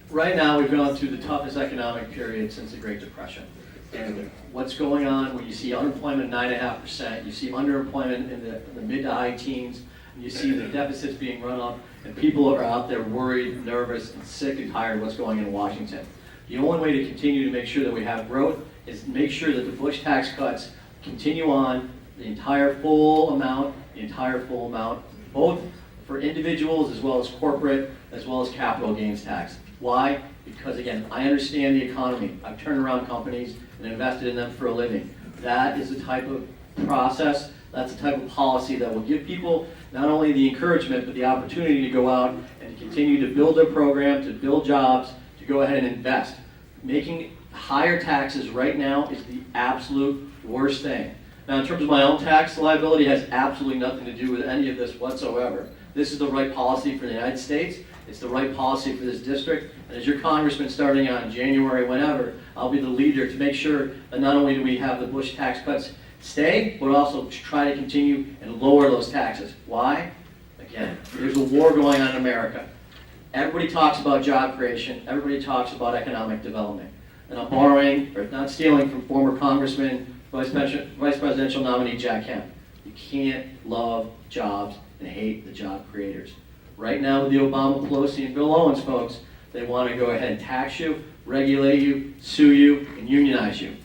Right now, we've gone through the toughest economic period since the Great Depression. And what's going on when you see unemployment at 9.5%, you see underemployment in the mid to high teens, and you see the deficits being run up, and people are out there worried, nervous, and sick and tired of what's going on in Washington. The only way to continue to make sure that we have growth is make sure that the Bush tax cuts continue on the entire full amount, both for individuals as well as corporate, as well as capital gains tax. Why? Because again, I understand the economy. I've turned around companies and invested in them for a living. That is the type of process, that's the type of policy that will give people not only the encouragement, but the opportunity to go out and to continue to build their program, to build jobs, to go ahead and invest. Making higher taxes right now is the absolute worst thing. Now, in terms of my own tax liability, it has absolutely nothing to do with any of this whatsoever. This is the right policy for the United States. It's the right policy for this district. And as your congressman starting on January, whenever, I'll be the leader to make sure that not only do we have the Bush tax cuts stay, but also try to continue and lower those taxes. Why? Again, there's a war going on in America. Everybody talks about job creation. Everybody talks about economic development. And I'm borrowing, or not stealing, from former Congressman, Vice Presidential nominee Jack Kemp. You can't love jobs and hate the job creators. Right now with the Obama, Pelosi, and Bill Owens folks, they want to go ahead and tax you, regulate you, sue you, and unionize you.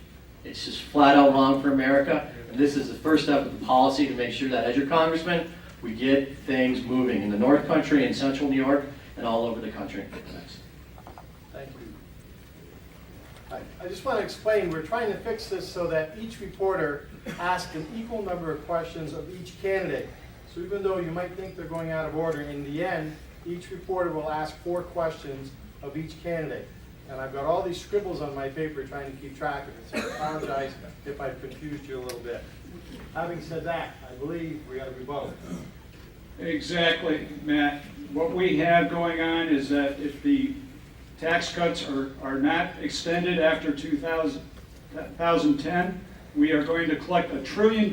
It's just flat out wrong for America, and this is the first step of the policy to make sure that as your congressman, we get things moving in the North Country, in Central New York, and all over the country. Thanks. Thank you. I just want to explain, we're trying to fix this so that each reporter asks an equal number of questions of each candidate. So even though you might think they're going out of order, in the end, each reporter will ask 4 questions of each candidate. And I've got all these scribbles on my paper trying to keep track of it, so I apologize if I've confused you a little bit. Having said that, I believe we ought to rebuttal. Exactly, Matt. What we have going on is that if the tax cuts are not extended after 2010, we are going to collect $1 trillion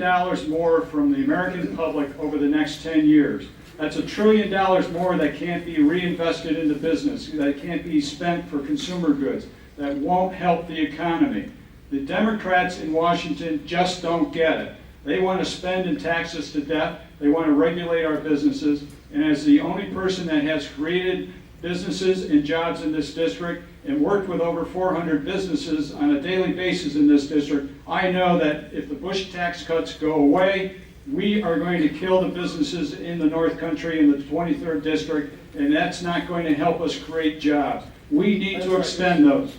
more from the American public over the next 10 years. That's $1 trillion more that can't be reinvested into business, that can't be spent for consumer goods, that won't help the economy. The Democrats in Washington just don't get it. They want to spend and tax us to death. They want to regulate our businesses. And as the only person that has created businesses and jobs in this district and worked with over 400 businesses on a daily basis in this district, I know that if the Bush tax cuts go away, we are going to kill the businesses in the North Country in the 23rd District, and that's not going to help us create jobs. We need to extend those.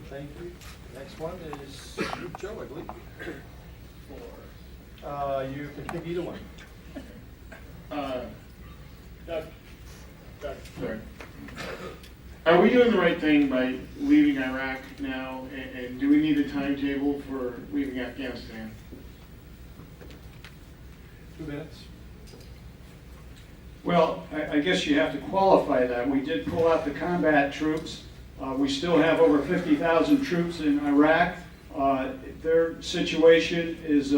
Thank you. Next one is Joe, I believe. You can pick either one. Doug, sorry. Are we doing the right thing by leaving Iraq now, and do we need a timetable for leaving Afghanistan? 2 minutes. Well, I guess you have to qualify that. We did pull out the combat troops. We still have over 50,000 troops in Iraq. Their situation is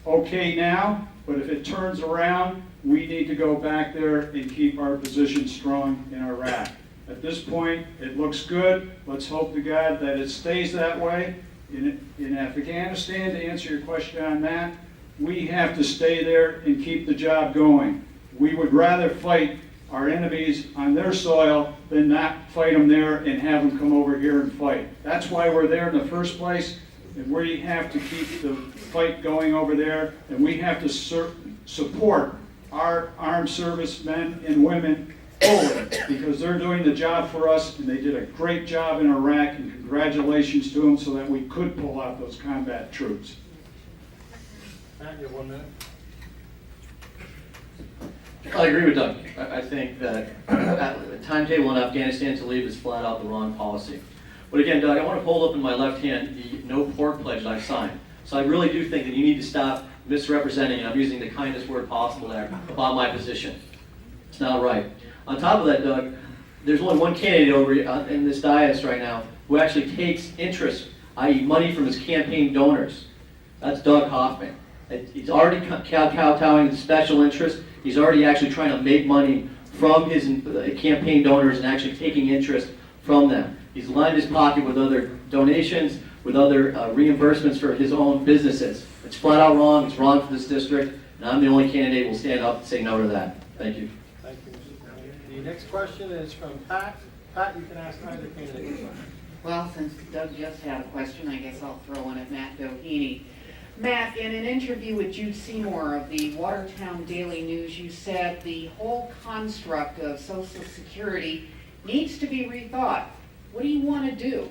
okay now, but if it turns around, we need to go back there and keep our position strong in Iraq. At this point, it looks good. Let's hope to God that it stays that way. In Afghanistan, to answer your question on that, we have to stay there and keep the job going. We would rather fight our enemies on their soil than not fight them there and have them come over here and fight. That's why we're there in the first place, and we have to keep the fight going over there, and we have to support our armed servicemen and women fully, because they're doing the job for us, and they did a great job in Iraq, and congratulations to them so that we could pull out those combat troops. Matt, you have 1 minute. I agree with Doug. I think that the timetable in Afghanistan to leave is flat out the wrong policy. But again, Doug, I want to hold up in my left hand the no pork pledge that I signed. So I really do think that you need to stop misrepresenting, and I'm using the kindest word possible there, about my position. It's not right. On top of that, Doug, there's only one candidate over in this dais right now who actually takes interest, i.e. money from his campaign donors. That's Doug Hoffman. He's already kowtowing to special interest. He's already actually trying to make money from his campaign donors and actually taking interest from them. He's lined his pocket with other donations, with other reimbursements for his own businesses. It's flat out wrong. It's wrong for this district, and I'm the only candidate who will stand up and say no to that. Thank you. Thank you, Mr. Brown. The next question is from Pat. Pat, you can ask either candidate. Well, since Doug just had a question, I guess I'll throw one at Matt Doheny. Matt, in an interview with Jude Seymour of the Watertown Daily News, you said the whole construct of Social Security needs to be rethought. What do you want to do?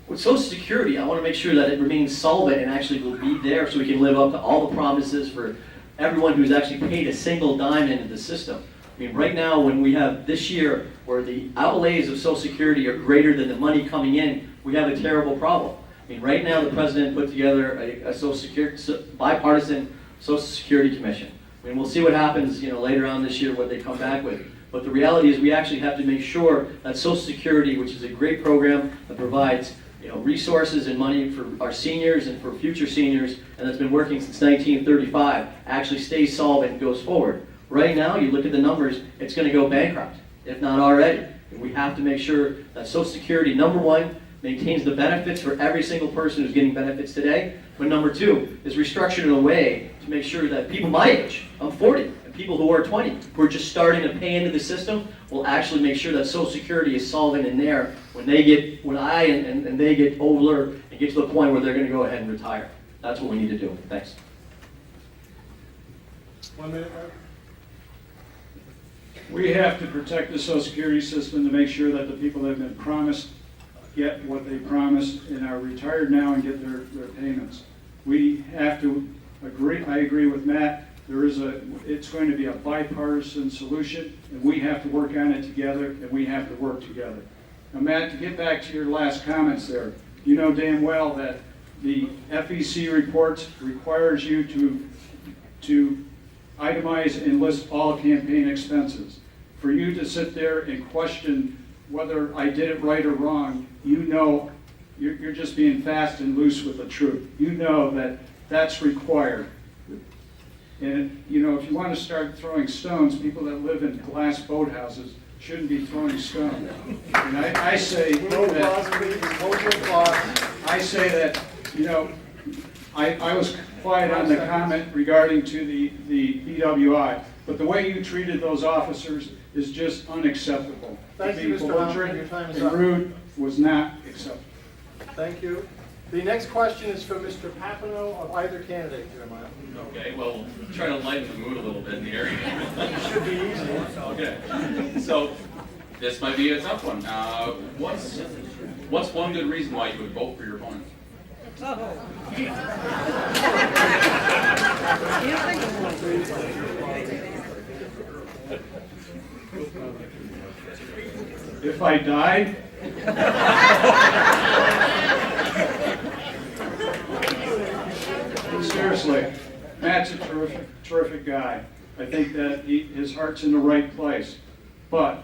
With Social Security, I want to make sure that it remains solvent and actually will be there so we can live up to all the promises for everyone who's actually paid a single dime into the system. I mean, right now, when we have this year where the outlays of Social Security are greater than the money coming in, we have a terrible problem. I mean, right now, the president put together a Social Security, bipartisan Social Security Commission. I mean, we'll see what happens, later on this year, what they come back with. But the reality is we actually have to make sure that Social Security, which is a great program that provides resources and money for our seniors and for future seniors, and that's been working since 1935, actually stays solvent and goes forward. Right now, you look at the numbers, it's going to go bankrupt, if not already. And we have to make sure that Social Security, number one, maintains the benefits for every single person who's getting benefits today, but number two, is restructured in a way to make sure that people my age, I'm 40, and people who are 20, who are just starting to pay into the system, will actually make sure that Social Security is solvent in there when they get, and they get older and get to the point where they're going to go ahead and retire. That's what we need to do. Thanks. 1 minute, Mark. We have to protect the Social Security system to make sure that the people that have been promised get what they promised and are retired now and get their payments. We have to agree, I agree with Matt, it's going to be a bipartisan solution, and we have to work on it together, and we have to work together. Now, Matt, to get back to your last comments there, you know damn well that the FEC report requires you to itemize and list all campaign expenses. For you to sit there and question whether I did it right or wrong, you're just being fast and loose with the truth. You know that that's required. And if you want to start throwing stones, people that live in glass boathouses shouldn't be throwing stones. And I say that, I was quiet on the comment regarding to the BWI, but the way you treated those officers is just unacceptable. Thank you, Mr. Hoffman. Your time is And up. rude was not acceptable. Thank you. The next question is from Mr. Papineau of either candidate, Jeremiah. Okay, well, we'll try to lighten the mood a little bit here. Should be easy. Okay, so this might be a tough one. What's one good reason why you would vote for your opponent? If I died, seriously, Matt's a terrific guy. I think that his heart's in the right place. But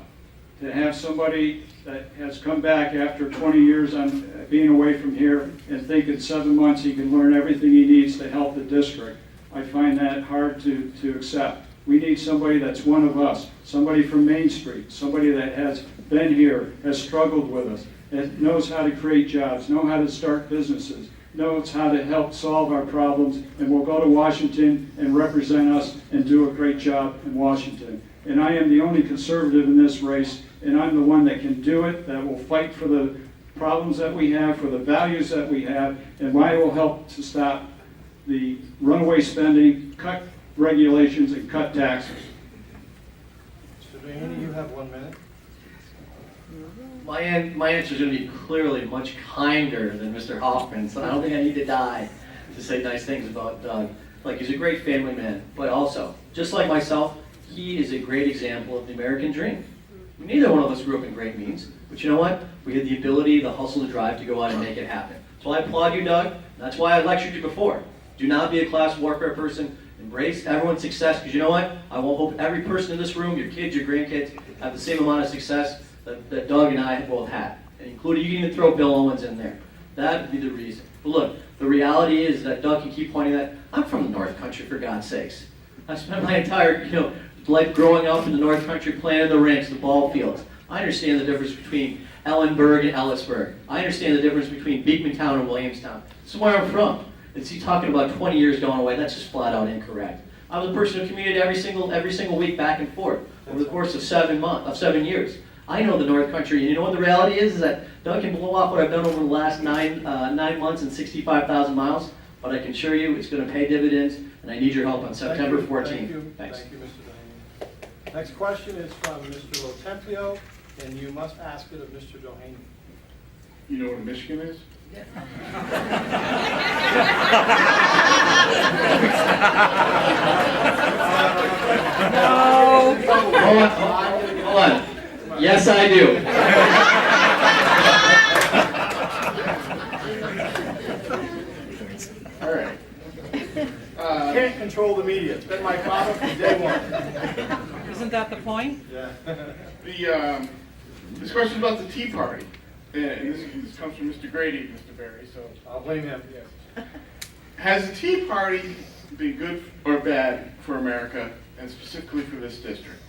to have somebody that has come back after 20 years on being away from here and think in 7 months he can learn everything he needs to help the district, I find that hard to accept. We need somebody that's one of us, somebody from Main Street, somebody that has been here, has struggled with us, that knows how to create jobs, knows how to start businesses, knows how to help solve our problems, and will go to Washington and represent us and do a great job in Washington. And I am the only conservative in this race, and I'm the one that can do it, that will fight for the problems that we have, for the values that we have, and I will help to stop the runaway spending, cut regulations, and cut taxes. Mr. Duhaney, you have 1 minute. My answer is going to be clearly much kinder than Mr. Hoffman, so I don't think I need to die to say nice things about Doug. Like, he's a great family man, but also, just like myself, he is a great example of the American dream. Neither one of us grew up in great means, but you know what? We had the ability, the hustle, the drive to go out and make it happen. So I applaud you, Doug. That's why I lectured you before. Do not be a class warfare person. Embrace everyone's success, because you know what? I will hope every person in this room, your kids, your grandkids, have the same amount of success that Doug and I both had. And including, you can even throw Bill Owens in there. That would be the reason. But look, the reality is that Doug can keep pointing that. I'm from the North Country, for God's sakes. I spent my entire life growing up in the North Country, playing in the rinks, the ball fields. I understand the difference between Ellenburg and Ellisburg. I understand the difference between Beekmantown and Williamstown. This is where I'm from. And see, talking about 20 years going away, that's just flat out incorrect. I was a person who commuted every single week back and forth over the course of 7 years. I know the North Country, and you know what the reality is that Doug can blow off what I've done over the last 9 months and 65,000 miles, but I can assure you it's going to pay dividends, and I need your help on September 14th. Thank you, Thanks. Thank you, Mr. Doheny. Next question is from Mr. Lotempio, and you must ask it of Mr. Doheny. You know what Michigan is? Hold on. Yes, I do. All right. Can't control the media. It's been my problem from day one. Isn't that the point? Yeah. This question about the Tea Party, and this comes from Mr. Grady, Mr. Berry. So, I'll blame him. has the Tea Party been good or bad for America, and specifically for this district?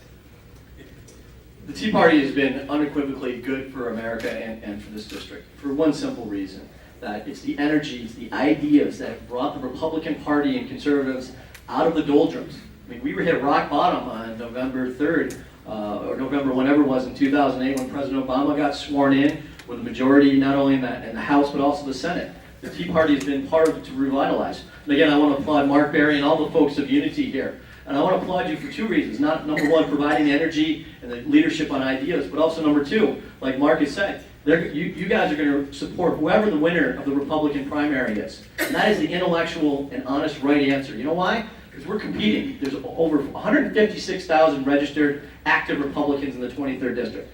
The Tea Party has been unequivocally good for America and for this district for one simple reason, that it's the energy, it's the ideas that have brought the Republican Party and conservatives out of the doldrums. I mean, we were hit rock bottom on November 3rd, or November whenever it was in 2008 when President Obama got sworn in with a majority not only in the House but also the Senate. The Tea Party has been part of it to revitalize. And again, I want to applaud Mark Berry and all the folks of UNYTEA here. And I want to applaud you for two reasons. Not number one, providing the energy and the leadership on ideas, but also number two, like Mark has said, you guys are going to support whoever the winner of the Republican primary is. And that is the intellectual and honest right answer. You know why? Because we're competing. There's over 156,000 registered active Republicans in the 23rd district.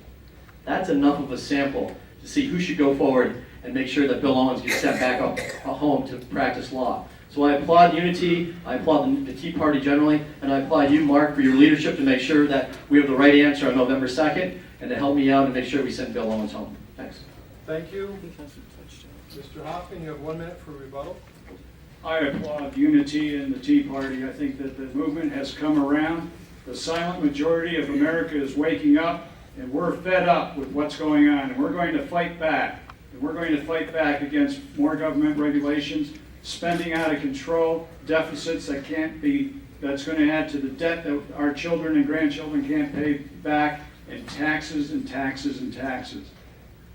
That's enough of a sample to see who should go forward and make sure that Bill Owens gets sent back up home to practice law. So I applaud UNYTEA, I applaud the Tea Party generally, and I applaud you, Mark, for your leadership to make sure that we have the right answer on November 2nd, and to help me out and make sure we send Bill Owens home. Thanks. Thank you. Mr. Hoffman, you have 1 minute for rebuttal. I applaud UNITY and the Tea Party. I think that the movement has come around. The silent majority of America is waking up, and we're fed up with what's going on, and we're going to fight back. And we're going to fight back against more government regulations, spending out of control, deficits that that's going to add to the debt that our children and grandchildren can't pay back, and taxes and taxes and taxes.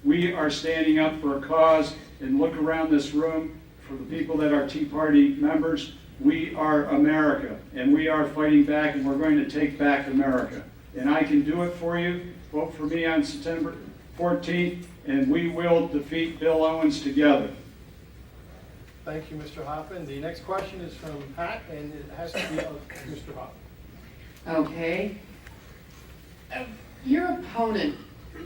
We are standing up for a cause, and look around this room for the people that are Tea Party members. We are America, and we are fighting back, and we're going to take back America. And I can do it for you. Vote for me on September 14th, and we will defeat Bill Owens together. Thank you, Mr. Hoffman. The next question is from Pat, and it has to be of Mr. Hoffman. Okay. Your opponent,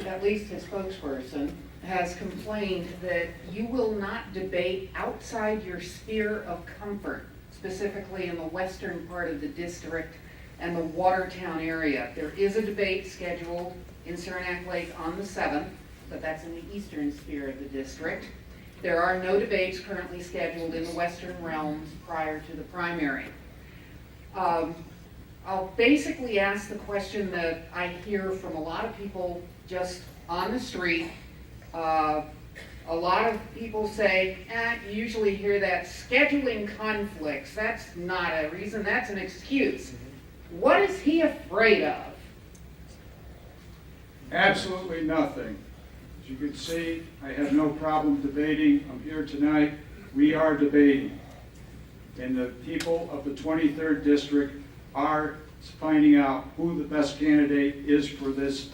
at least his spokesperson, has complained that you will not debate outside your sphere of comfort, specifically in the western part of the district and the Watertown area. There is a debate scheduled in Saranac Lake on the 7th, but that's in the eastern sphere of the district. There are no debates currently scheduled in the western realms prior to the primary. I'll basically ask the question that I hear from a lot of people just on the street. A lot of people say, you usually hear that scheduling conflicts. That's not a reason, that's an excuse. What is he afraid of? Absolutely nothing. As you can see, I have no problem debating. I'm here tonight. We are debating. And the people of the 23rd District are finding out who the best candidate is for this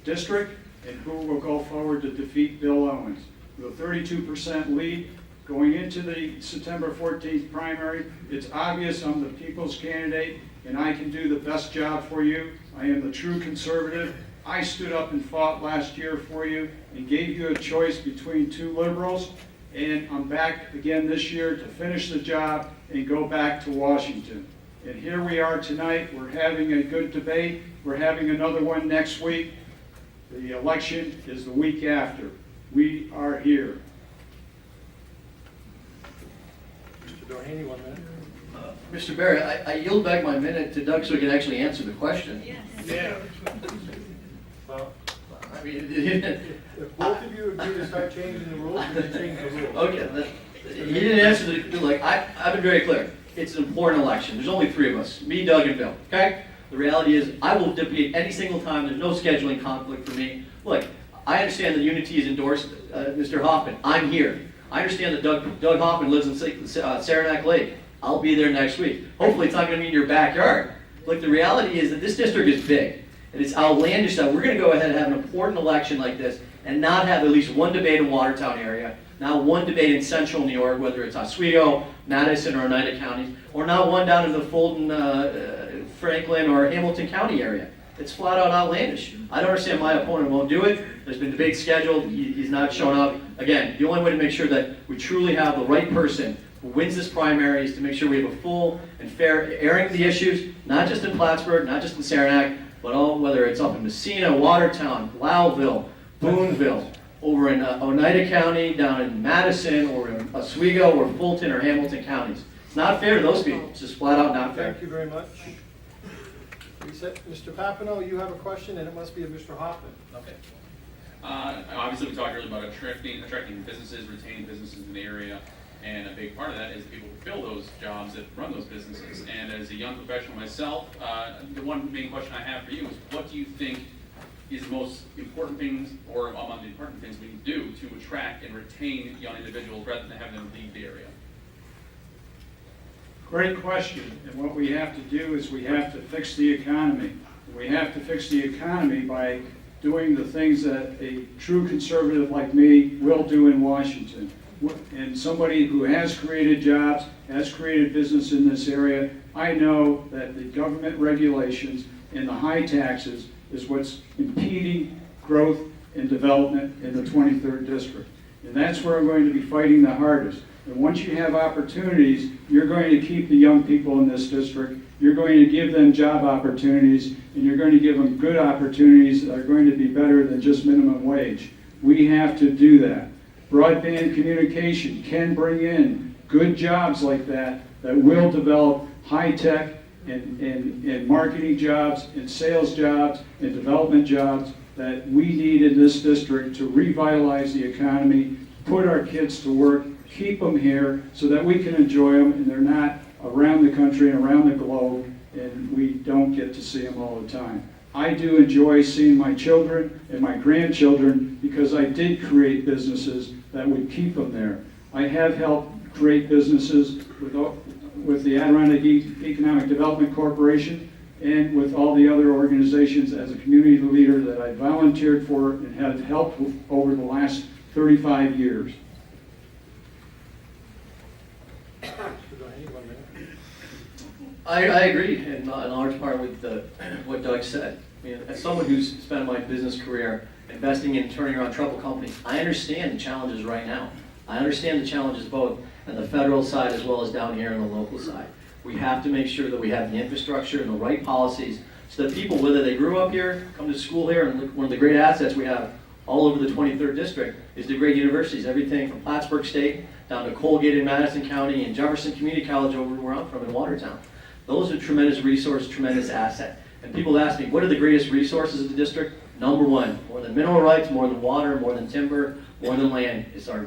district and who will go forward to defeat Bill Owens. With a 32% lead going into the September 14th primary, it's obvious I'm the people's candidate and I can do the best job for you. I am the true conservative. I stood up and fought last year for you and gave you a choice between two liberals, and I'm back again this year to finish the job and go back to Washington. And here we are tonight. We're having a good debate. We're having another one next week. The election is the week after. We are here. Mr. Doheny, 1 minute. Mr. Barry, I yield back my minute to Doug so he can actually answer the question. Yeah. Well, I mean, if both of you agree to start changing the rules, we can change the rules. okay, he didn't answer the, like, I've been very clear. It's an important election. There's only three of us, me, Doug, and Bill, okay? The reality is, I will debate any single time. There's no scheduling conflict for me. Look, I understand that UNYTEA has endorsed Mr. Hoffman. I'm here. I understand that Doug Hoffman lives in Saranac Lake. I'll be there next week. Hopefully it's not going to be in your backyard. Look, the reality is that this district is big. And it's outlandish that we're going to go ahead and have an important election like this and not have at least one debate in Watertown area, not one debate in central New York, whether it's Oswego, Madison, or Oneida counties, or not one down in the Fulton, Franklin, or Hamilton County area. It's flat out outlandish. I don't understand my opponent won't do it. There's been debates scheduled. He's not shown up. Again, the only way to make sure that we truly have the right person who wins this primary is to make sure we have a full and fair airing of the issues, not just in Plattsburgh, not just in Saranac, but all, whether it's up in Messina, Watertown, Lowville, Boonville, over in Oneida County, down in Madison, or in Oswego, or Fulton, or Hamilton counties. It's not fair to those people. It's just flat out not fair. Thank you very much. Mr. Papineau, you have a question, and it must be of Mr. Hoffman. Okay. Obviously, we talked earlier about attracting businesses, retaining businesses in the area, and a big part of that is the people who fill those jobs that run those businesses. And as a young professional myself, the one main question I have for you is, what do you think is the most important things, or among the important things we need to do to attract and retain young individuals rather than having them leave the area? Great question. And what we have to do is we have to fix the economy. We have to fix the economy by doing the things that a true conservative like me will do in Washington. And somebody who has created jobs, has created business in this area, I know that the government regulations and the high taxes is what's impeding growth and development in the 23rd District. And that's where I'm going to be fighting the hardest. And once you have opportunities, you're going to keep the young people in this district. You're going to give them job opportunities, and you're going to give them good opportunities that are going to be better than just minimum wage. We have to do that. Broadband communication can bring in good jobs like that will develop high-tech and marketing jobs and sales jobs and development jobs that we need in this district to revitalize the economy, put our kids to work, keep them here so that we can enjoy them and they're not around the country and around the globe and we don't get to see them all the time. I do enjoy seeing my children and my grandchildren because I did create businesses that would keep them there. I have helped create businesses with the Adirondack Economic Development Corporation and with all the other organizations as a community leader that I volunteered for and have helped over the last 35 years. I agree in large part with what Doug said. I mean, as someone who's spent my business career investing in turning around troubled companies, I understand the challenges right now. I understand the challenges both on the federal side as well as down here on the local side. We have to make sure that we have the infrastructure and the right policies so that people, whether they grew up here, come to school here, and one of the great assets we have all over the 23rd District is the great universities, everything from Plattsburgh State down to Colgate in Madison County and Jefferson Community College over where I'm from in Watertown. Those are tremendous resources, tremendous asset. And people ask me, what are the greatest resources of the district? Number one, more than mineral rights, more than water, more than timber, more than land, is our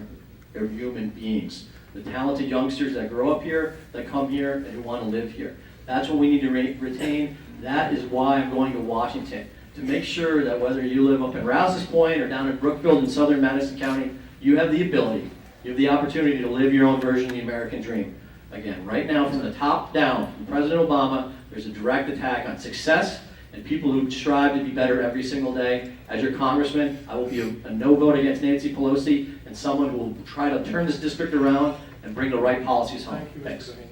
human beings. The talented youngsters that grow up here, that come here, and who want to live here. That's what we need to retain. That is why I'm going to Washington, to make sure that whether you live up in Rouse's Point or down in Brookfield in southern Madison County, you have the ability, you have the opportunity to live your own version of the American dream. Again, right now from the top down, from President Obama, there's a direct attack on success and people who strive to be better every single day. As your congressman, I will be a no vote against Nancy Pelosi and someone who will try to turn this district around and bring the right policies home. Thank you, Mr. Thanks. Devaney.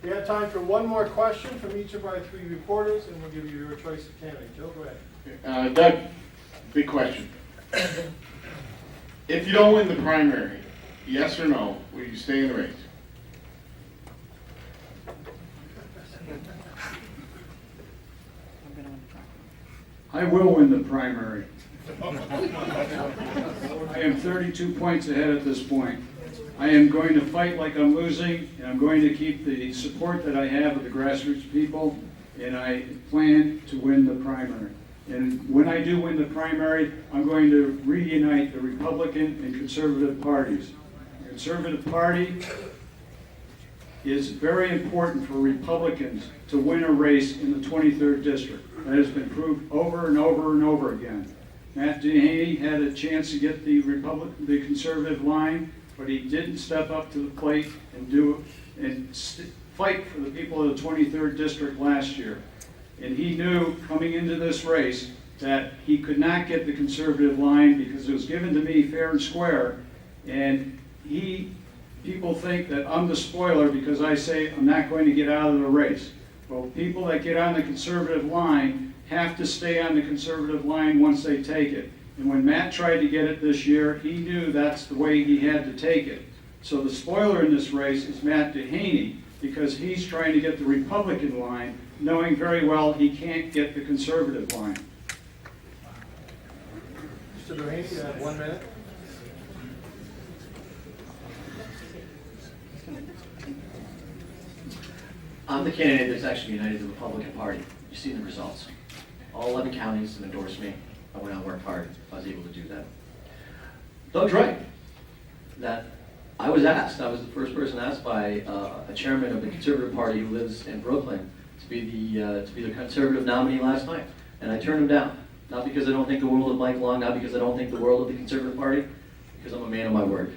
We have time for one more question from each of our three reporters, and we'll give you your choice of candidate. Joe, go ahead. Doug, big question. If you don't win the primary, yes or no, will you stay in the race? I will win the primary. I am 32 points ahead at this point. I am going to fight like I'm losing, and I'm going to keep the support that I have of the grassroots people, and I plan to win the primary. And when I do win the primary, I'm going to reunite the Republican and conservative parties. The Conservative Party is very important for Republicans to win a race in the 23rd district. That has been proved over and over and over again. Matt Dehaney had a chance to get the conservative line, but he didn't step up to the plate and fight for the people of the 23rd district last year. And he knew coming into this race that he could not get the conservative line because it was given to me fair and square. And people think that I'm the spoiler because I say I'm not going to get out of the race. Well, people that get on the conservative line have to stay on the conservative line once they take it. And when Matt tried to get it this year, he knew that's the way he had to take it. So the spoiler in this race is Matt Dehaney because he's trying to get the Republican line, knowing very well he can't get the conservative line. Mr. Dehaney, you have 1 minute. I'm the candidate that's actually united the Republican Party. You've seen the results. All 11 counties have endorsed me. I went out and worked hard. I was able to do that. Doug's right. That I was asked, I was the first person asked by a chairman of the Conservative Party who lives in Brooklyn to be the conservative nominee last night. And I turned him down. Not because I don't think the world of Mike Long, not because I don't think the world of the Conservative Party, because I'm a man of my word.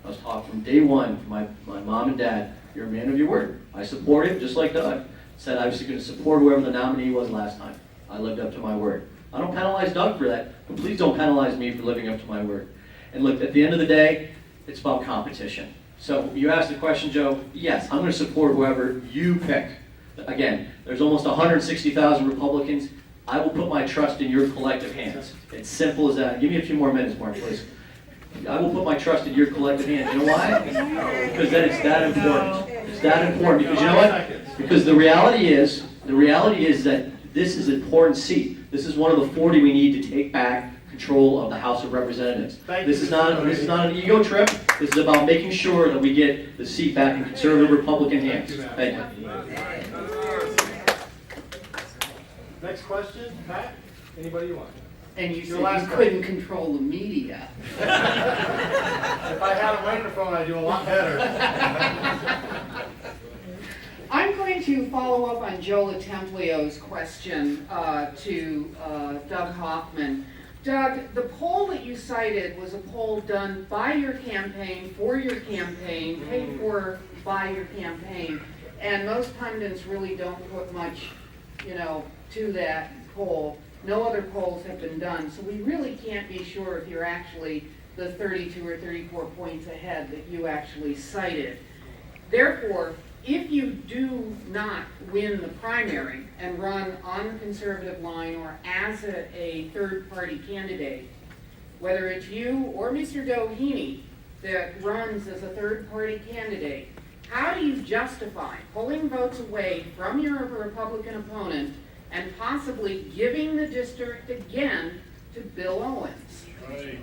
I was taught from day one from my mom and dad, you're a man of your word. I support it, just like Doug said I was going to support whoever the nominee was last time. I lived up to my word. I don't penalize Doug for that, but please don't penalize me for living up to my word. And look, at the end of the day, it's about competition. So you asked the question, Joe, yes, I'm going to support whoever you pick. Again, there's almost 160,000 Republicans. I will put my trust in your collective hands. It's simple as that. Give me a few more minutes, Mark, please. I will put my trust in your collective hands. You know why? Because then it's that important. It's that important because you know what? Because the reality is that this is an important seat. This is one of the 40 we need to take back control of the House of Representatives. This is not an ego trip. This is about making sure that we get the seat back in conservative Republican hands. Thank you. Next question, Pat? Anybody you want? And you Your said last you couldn't control the media. If I had a microphone, I'd do a lot better. I'm going to follow up on Joe Latemplio's question to Doug Hoffman. Doug, the poll that you cited was a poll done by your campaign, for your campaign, paid for by your campaign, and most pundits really don't put much, to that poll. No other polls have been done, so we really can't be sure if you're actually the 32 or 34 points ahead that you actually cited. Therefore, if you do not win the primary and run on the conservative line or as a third-party candidate, whether it's you or Mr. Doheny that runs as a third-party candidate, how do you justify pulling votes away from your Republican opponent and possibly giving the district again to Bill Owens? Right.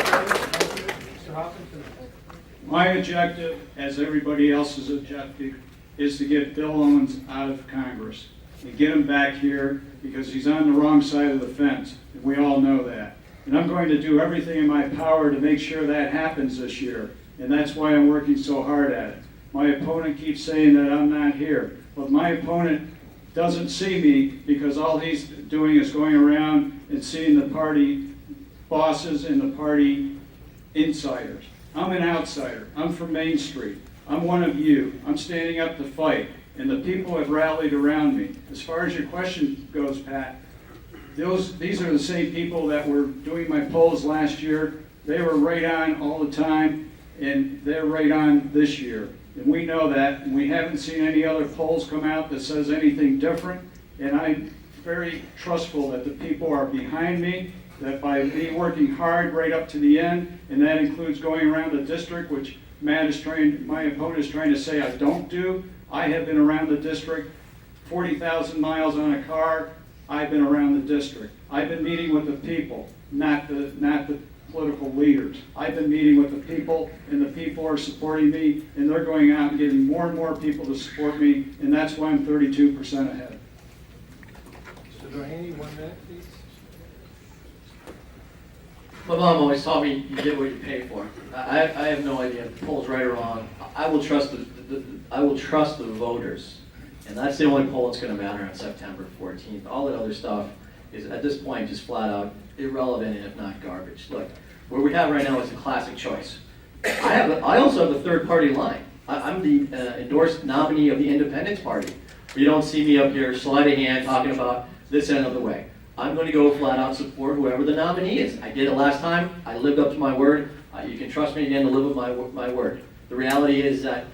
Mr. Hoffman? My objective, as everybody else's objective, is to get Bill Owens out of Congress and get him back here because he's on the wrong side of the fence, and we all know that. And I'm going to do everything in my power to make sure that happens this year, and that's why I'm working so hard at it. My opponent keeps saying that I'm not here, but my opponent doesn't see me because all he's doing is going around and seeing the party bosses and the party insiders. I'm an outsider. I'm from Main Street. I'm one of you. I'm standing up to fight, and the people have rallied around me. As far as your question goes, Pat, these are the same people that were doing my polls last year. They were right on all the time, and they're right on this year. And we know that, and we haven't seen any other polls come out that says anything different. And I'm very trustful that the people are behind me, that by me working hard right up to the end, and that includes going around the district, which my opponent is trying to say I don't do. I have been around the district 40,000 miles on a car. I've been around the district. I've been meeting with the people, not the political leaders. I've been meeting with the people, and the people are supporting me, and they're going out and getting more and more people to support me, and that's why I'm 32% ahead. Mr. Doheny, 1 minute, please. My mom always taught me you get what you pay for. I have no idea if the poll's right or wrong. I will trust the voters, and that's the only poll that's going to matter on September 14th. All that other stuff is at this point just flat out irrelevant and if not garbage. Look, what we have right now is a classic choice. I also have a third party line. I'm the endorsed nominee of the Independence Party. You don't see me up here sleight of hand talking about this end of the way. I'm going to go flat out support whoever the nominee is. I did it last time. I lived up to my word. You can trust me again to live with my word. The reality is that,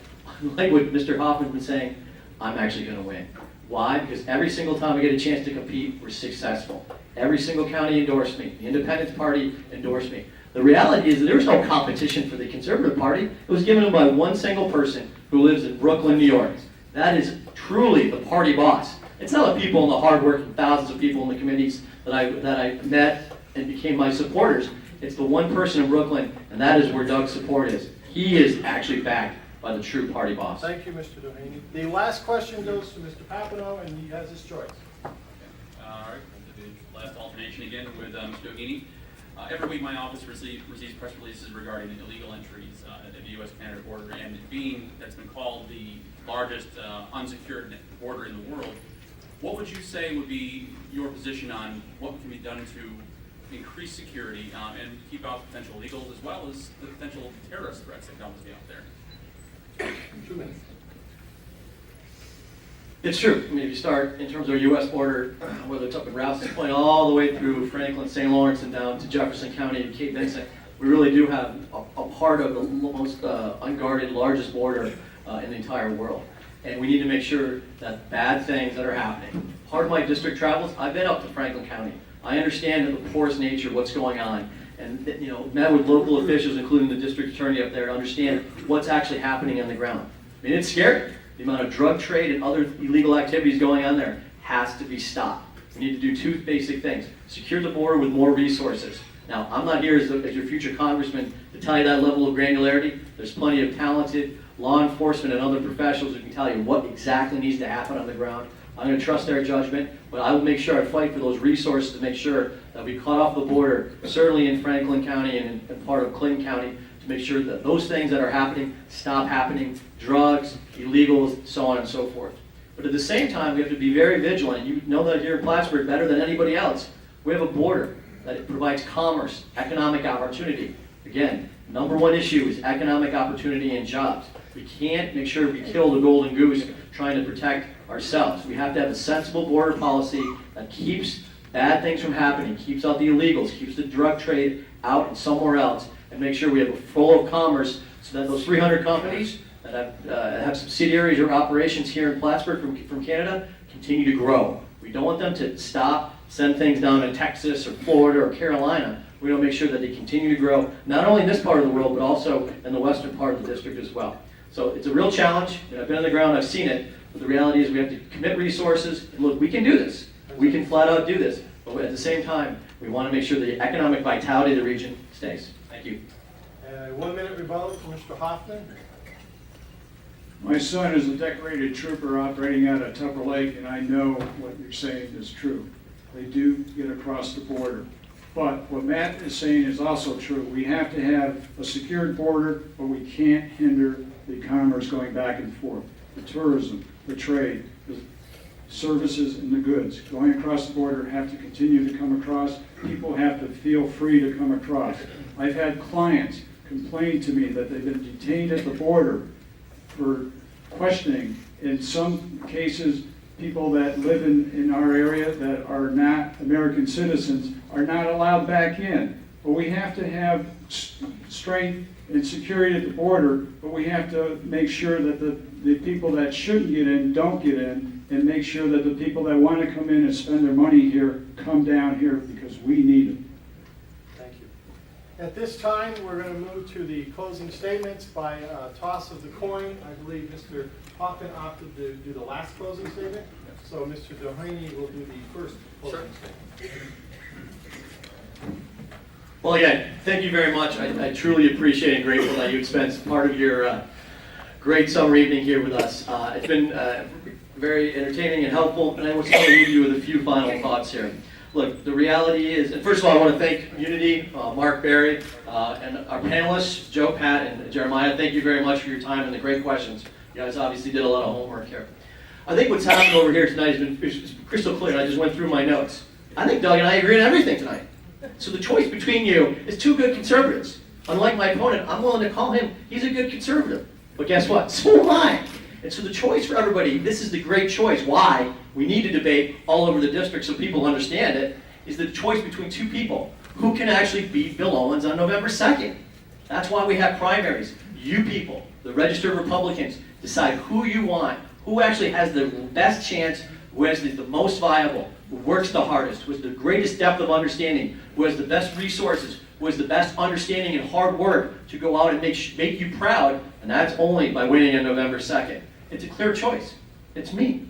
like what Mr. Hoffman's been saying, I'm actually going to win. Why? Because every single time I get a chance to compete, we're successful. Every single county endorsed me. The Independence Party endorsed me. The reality is that there was no competition for the Conservative Party. It was given by one single person who lives in Brooklyn, New York. That is truly the party boss. It's not the people and the hard-working thousands of people in the committees that I met and became my supporters. It's the one person in Brooklyn, and that is where Doug's support is. He is actually backed by the true party boss. Thank you, Mr. Doheny. The last question goes to Mr. Papineau, and he has his choice. All right, the last alternation again with Mr. Doheny. Every week my office receives press releases regarding illegal entries at the U.S.-Canada border, and being that's been called the largest unsecured border in the world, what would you say would be your position on what can be done to increase security and keep out potential illegals as well as the potential terrorist threats that come to be out there? 2 minutes. It's true. I mean, if you start in terms of our U.S. border, whether it's up in Rouse's Point all the way through Franklin, St. Lawrence, and down to Jefferson County and Cape Vincent, we really do have a part of the most unguarded, largest border in the entire world. And we need to make sure that bad things that are happening. Part of my district travels, I've been up to Franklin County. I understand the porous nature of what's going on, and met with local officials, including the district attorney up there, to understand what's actually happening on the ground. I mean, it's scary. The amount of drug trade and other illegal activities going on there has to be stopped. We need to do two basic things. Secure the border with more resources. Now, I'm not here as your future congressman to tell you that level of granularity. There's plenty of talented law enforcement and other professionals who can tell you what exactly needs to happen on the ground. I'm going to trust their judgment, but I will make sure I fight for those resources to make sure that we cut off the border, certainly in Franklin County and in part of Clinton County, to make sure that those things that are happening stop happening, drugs, illegals, so on and so forth. But at the same time, we have to be very vigilant. And you know that here in Plattsburgh better than anybody else. We have a border that provides commerce, economic opportunity. Again, number one issue is economic opportunity and jobs. We can't make sure we kill the golden goose trying to protect ourselves. We have to have a sensible border policy that keeps bad things from happening, keeps out the illegals, keeps the drug trade out and somewhere else, and make sure we have a flow of commerce so that those 300 companies that have subsidiaries or operations here in Plattsburgh from Canada continue to grow. We don't want them to stop, send things down to Texas or Florida or Carolina. We want to make sure that they continue to grow, not only in this part of the world, but also in the western part of the district as well. So it's a real challenge, and I've been on the ground, I've seen it, but the reality is we have to commit resources, and look, we can do this. We can flat out do this, but at the same time, we want to make sure the economic vitality of the region stays. Thank you. 1 minute rebuttal from Mr. Hoffman. My son is a decorated trooper operating out of Tupper Lake, and I know what you're saying is true. They do get across the border. But what Matt is saying is also true. We have to have a secured border, but we can't hinder the commerce going back and forth. The tourism, the trade, the services, and the goods going across the border have to continue to come across. People have to feel free to come across. I've had clients complain to me that they've been detained at the border for questioning. In some cases, people that live in our area that are not American citizens are not allowed back in. But we have to have strength and security at the border, but we have to make sure that the people that shouldn't get in don't get in, and make sure that the people that want to come in and spend their money here come down here because we need it. Thank you. At this time, we're going to move to the closing statements by toss of the coin. I believe Mr. Hoffman opted to do the last closing statement. So Mr. Doheny will do the first closing statement. Well, again, thank you very much. I truly appreciate and grateful that you'd spent part of your great summer evening here with us. It's been very entertaining and helpful, and I will leave you with a few final thoughts here. Look, the reality is, and first of all, I want to thank Unity, Mark Berry, and our panelists, Joe, Pat, and Jeremiah. Thank you very much for your time and the great questions. You guys obviously did a lot of homework here. I think what's happened over here tonight has been crystal clear, and I just went through my notes. I think Doug and I agree on everything tonight. So the choice between you is two good conservatives. Unlike my opponent, I'm willing to call him, he's a good conservative. But guess what? So am I. And so the choice for everybody, this is the great choice, why we need to debate all over the district so people understand it, is the choice between two people who can actually beat Bill Owens on November 2nd. That's why we have primaries. You people, the registered Republicans, decide who you want, who actually has the best chance, who is the most viable, who works the hardest, who has the greatest depth of understanding, who has the best resources, who has the best understanding and hard work to go out and make you proud, and that's only by winning on November 2nd. It's a clear choice. It's me.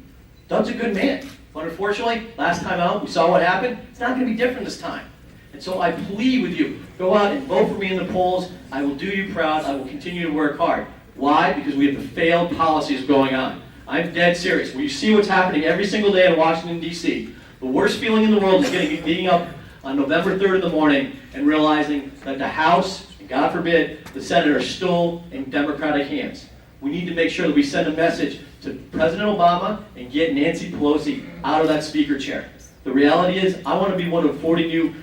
Doug's a good man. But unfortunately, last time out, we saw what happened. It's not going to be different this time. And so I plead with you, go out and vote for me in the polls. I will do you proud. I will continue to work hard. Why? Because we have the failed policies going on. I'm dead serious. When you see what's happening every single day in Washington, D.C., the worst feeling in the world is getting up on November 3rd in the morning and realizing that the House, and God forbid, the Senate are still in Democratic hands. We need to make sure that we send a message to President Obama and get Nancy Pelosi out of that speaker chair. The reality is, I want to be one of 40 new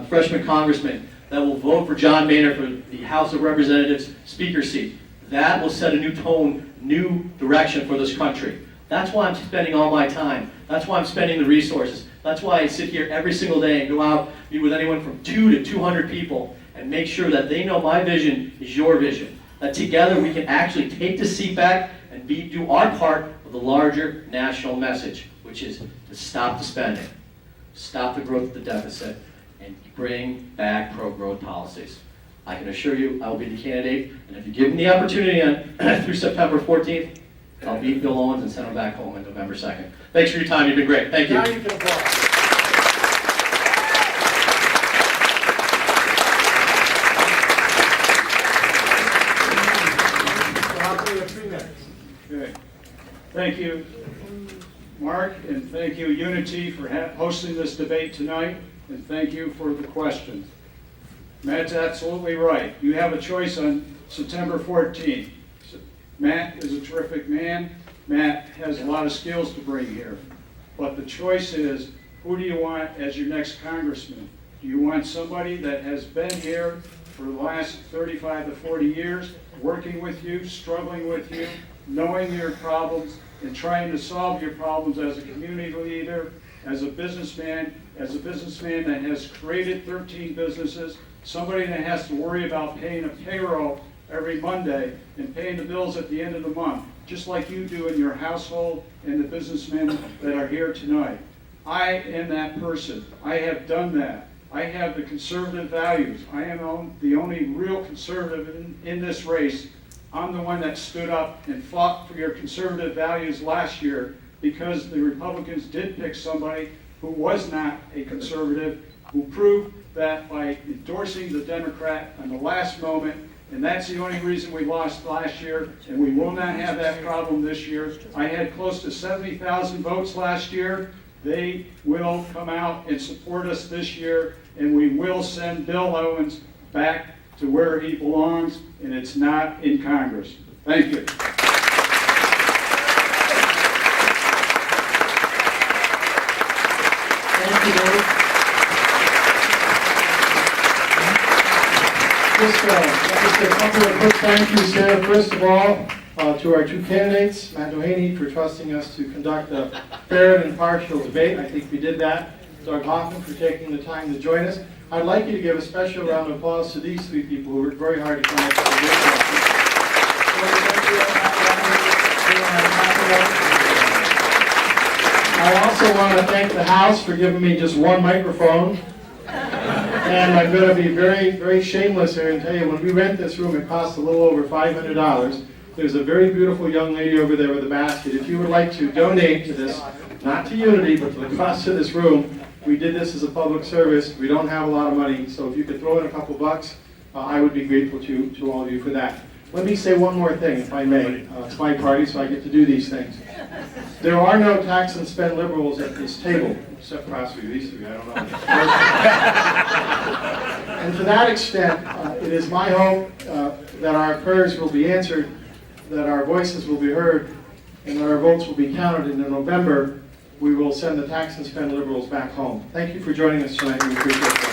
freshman congressmen that will vote for John Boehner for the House of Representatives speaker seat. That will set a new tone, new direction for this country. That's why I'm spending all my time. That's why I'm spending the resources. That's why I sit here every single day and go out, meet with anyone from 2 to 200 people, and make sure that they know my vision is your vision. That together we can actually take the seat back and do our part of the larger national message, which is to stop the spending, stop the growth of the deficit, and bring back pro-growth policies. I can assure you I will be the candidate, and if you give me the opportunity through September 14th, I'll beat Bill Owens and send him back home on November 2nd. Thanks for your time. You've been great. Thank you. Now you can applaud. Okay. Thank you, Mark, and thank you, Unity, for hosting this debate tonight, and thank you for the questions. Matt's absolutely right. You have a choice on September 14th. Matt is a terrific man. Matt has a lot of skills to bring here. But the choice is, who do you want as your next congressman? Do you want somebody that has been here for the last 35 to 40 years, working with you, struggling with you, knowing your problems, and trying to solve your problems as a community leader, as a businessman that has created 13 businesses, somebody that has to worry about paying a payroll every Monday and paying the bills at the end of the month, just like you do in your household and the businessmen that are here tonight. I am that person. I have done that. I have the conservative values. I am the only real conservative in this race. I'm the one that stood up and fought for your conservative values last year because the Republicans did pick somebody who was not a conservative, who proved that by endorsing the Democrat in the last moment, and that's the only reason we lost last year, and we will not have that problem this year. I had close to 70,000 votes last year. They will come out and support us this year, and we will send Bill Owens back to where he belongs, and it's not in Congress. Thank you. Thank you, Dave. Just a couple of quick thank yous here. First of all, to our two candidates, Matt Doheny for trusting us to conduct a fair and impartial debate. I think we did that. Doug Hoffman for taking the time to join us. I'd like you to give a special round of applause to these three people who worked very hard to come up with I also want to thank the House for giving me just one microphone. And I'm going to be very, very shameless here and tell you, when we rent this room, it costs a little over $500. There's a very beautiful young lady over there with a basket. If you would like to donate to this, not to Unity, but to the cost of this room, we did this as a public service. We don't have a lot of money, so if you could throw in a couple bucks, I would be grateful to all of you for that. Let me say one more thing, if I may. It's my party, so I get to do these things. There are no tax and spend liberals at this table, except possibly these three, I don't know. And to that extent, it is my hope that our prayers will be answered, that our voices will be heard, and that our votes will be counted, and in November, we will send the tax and spend liberals back home. Thank you for joining us tonight. We appreciate it.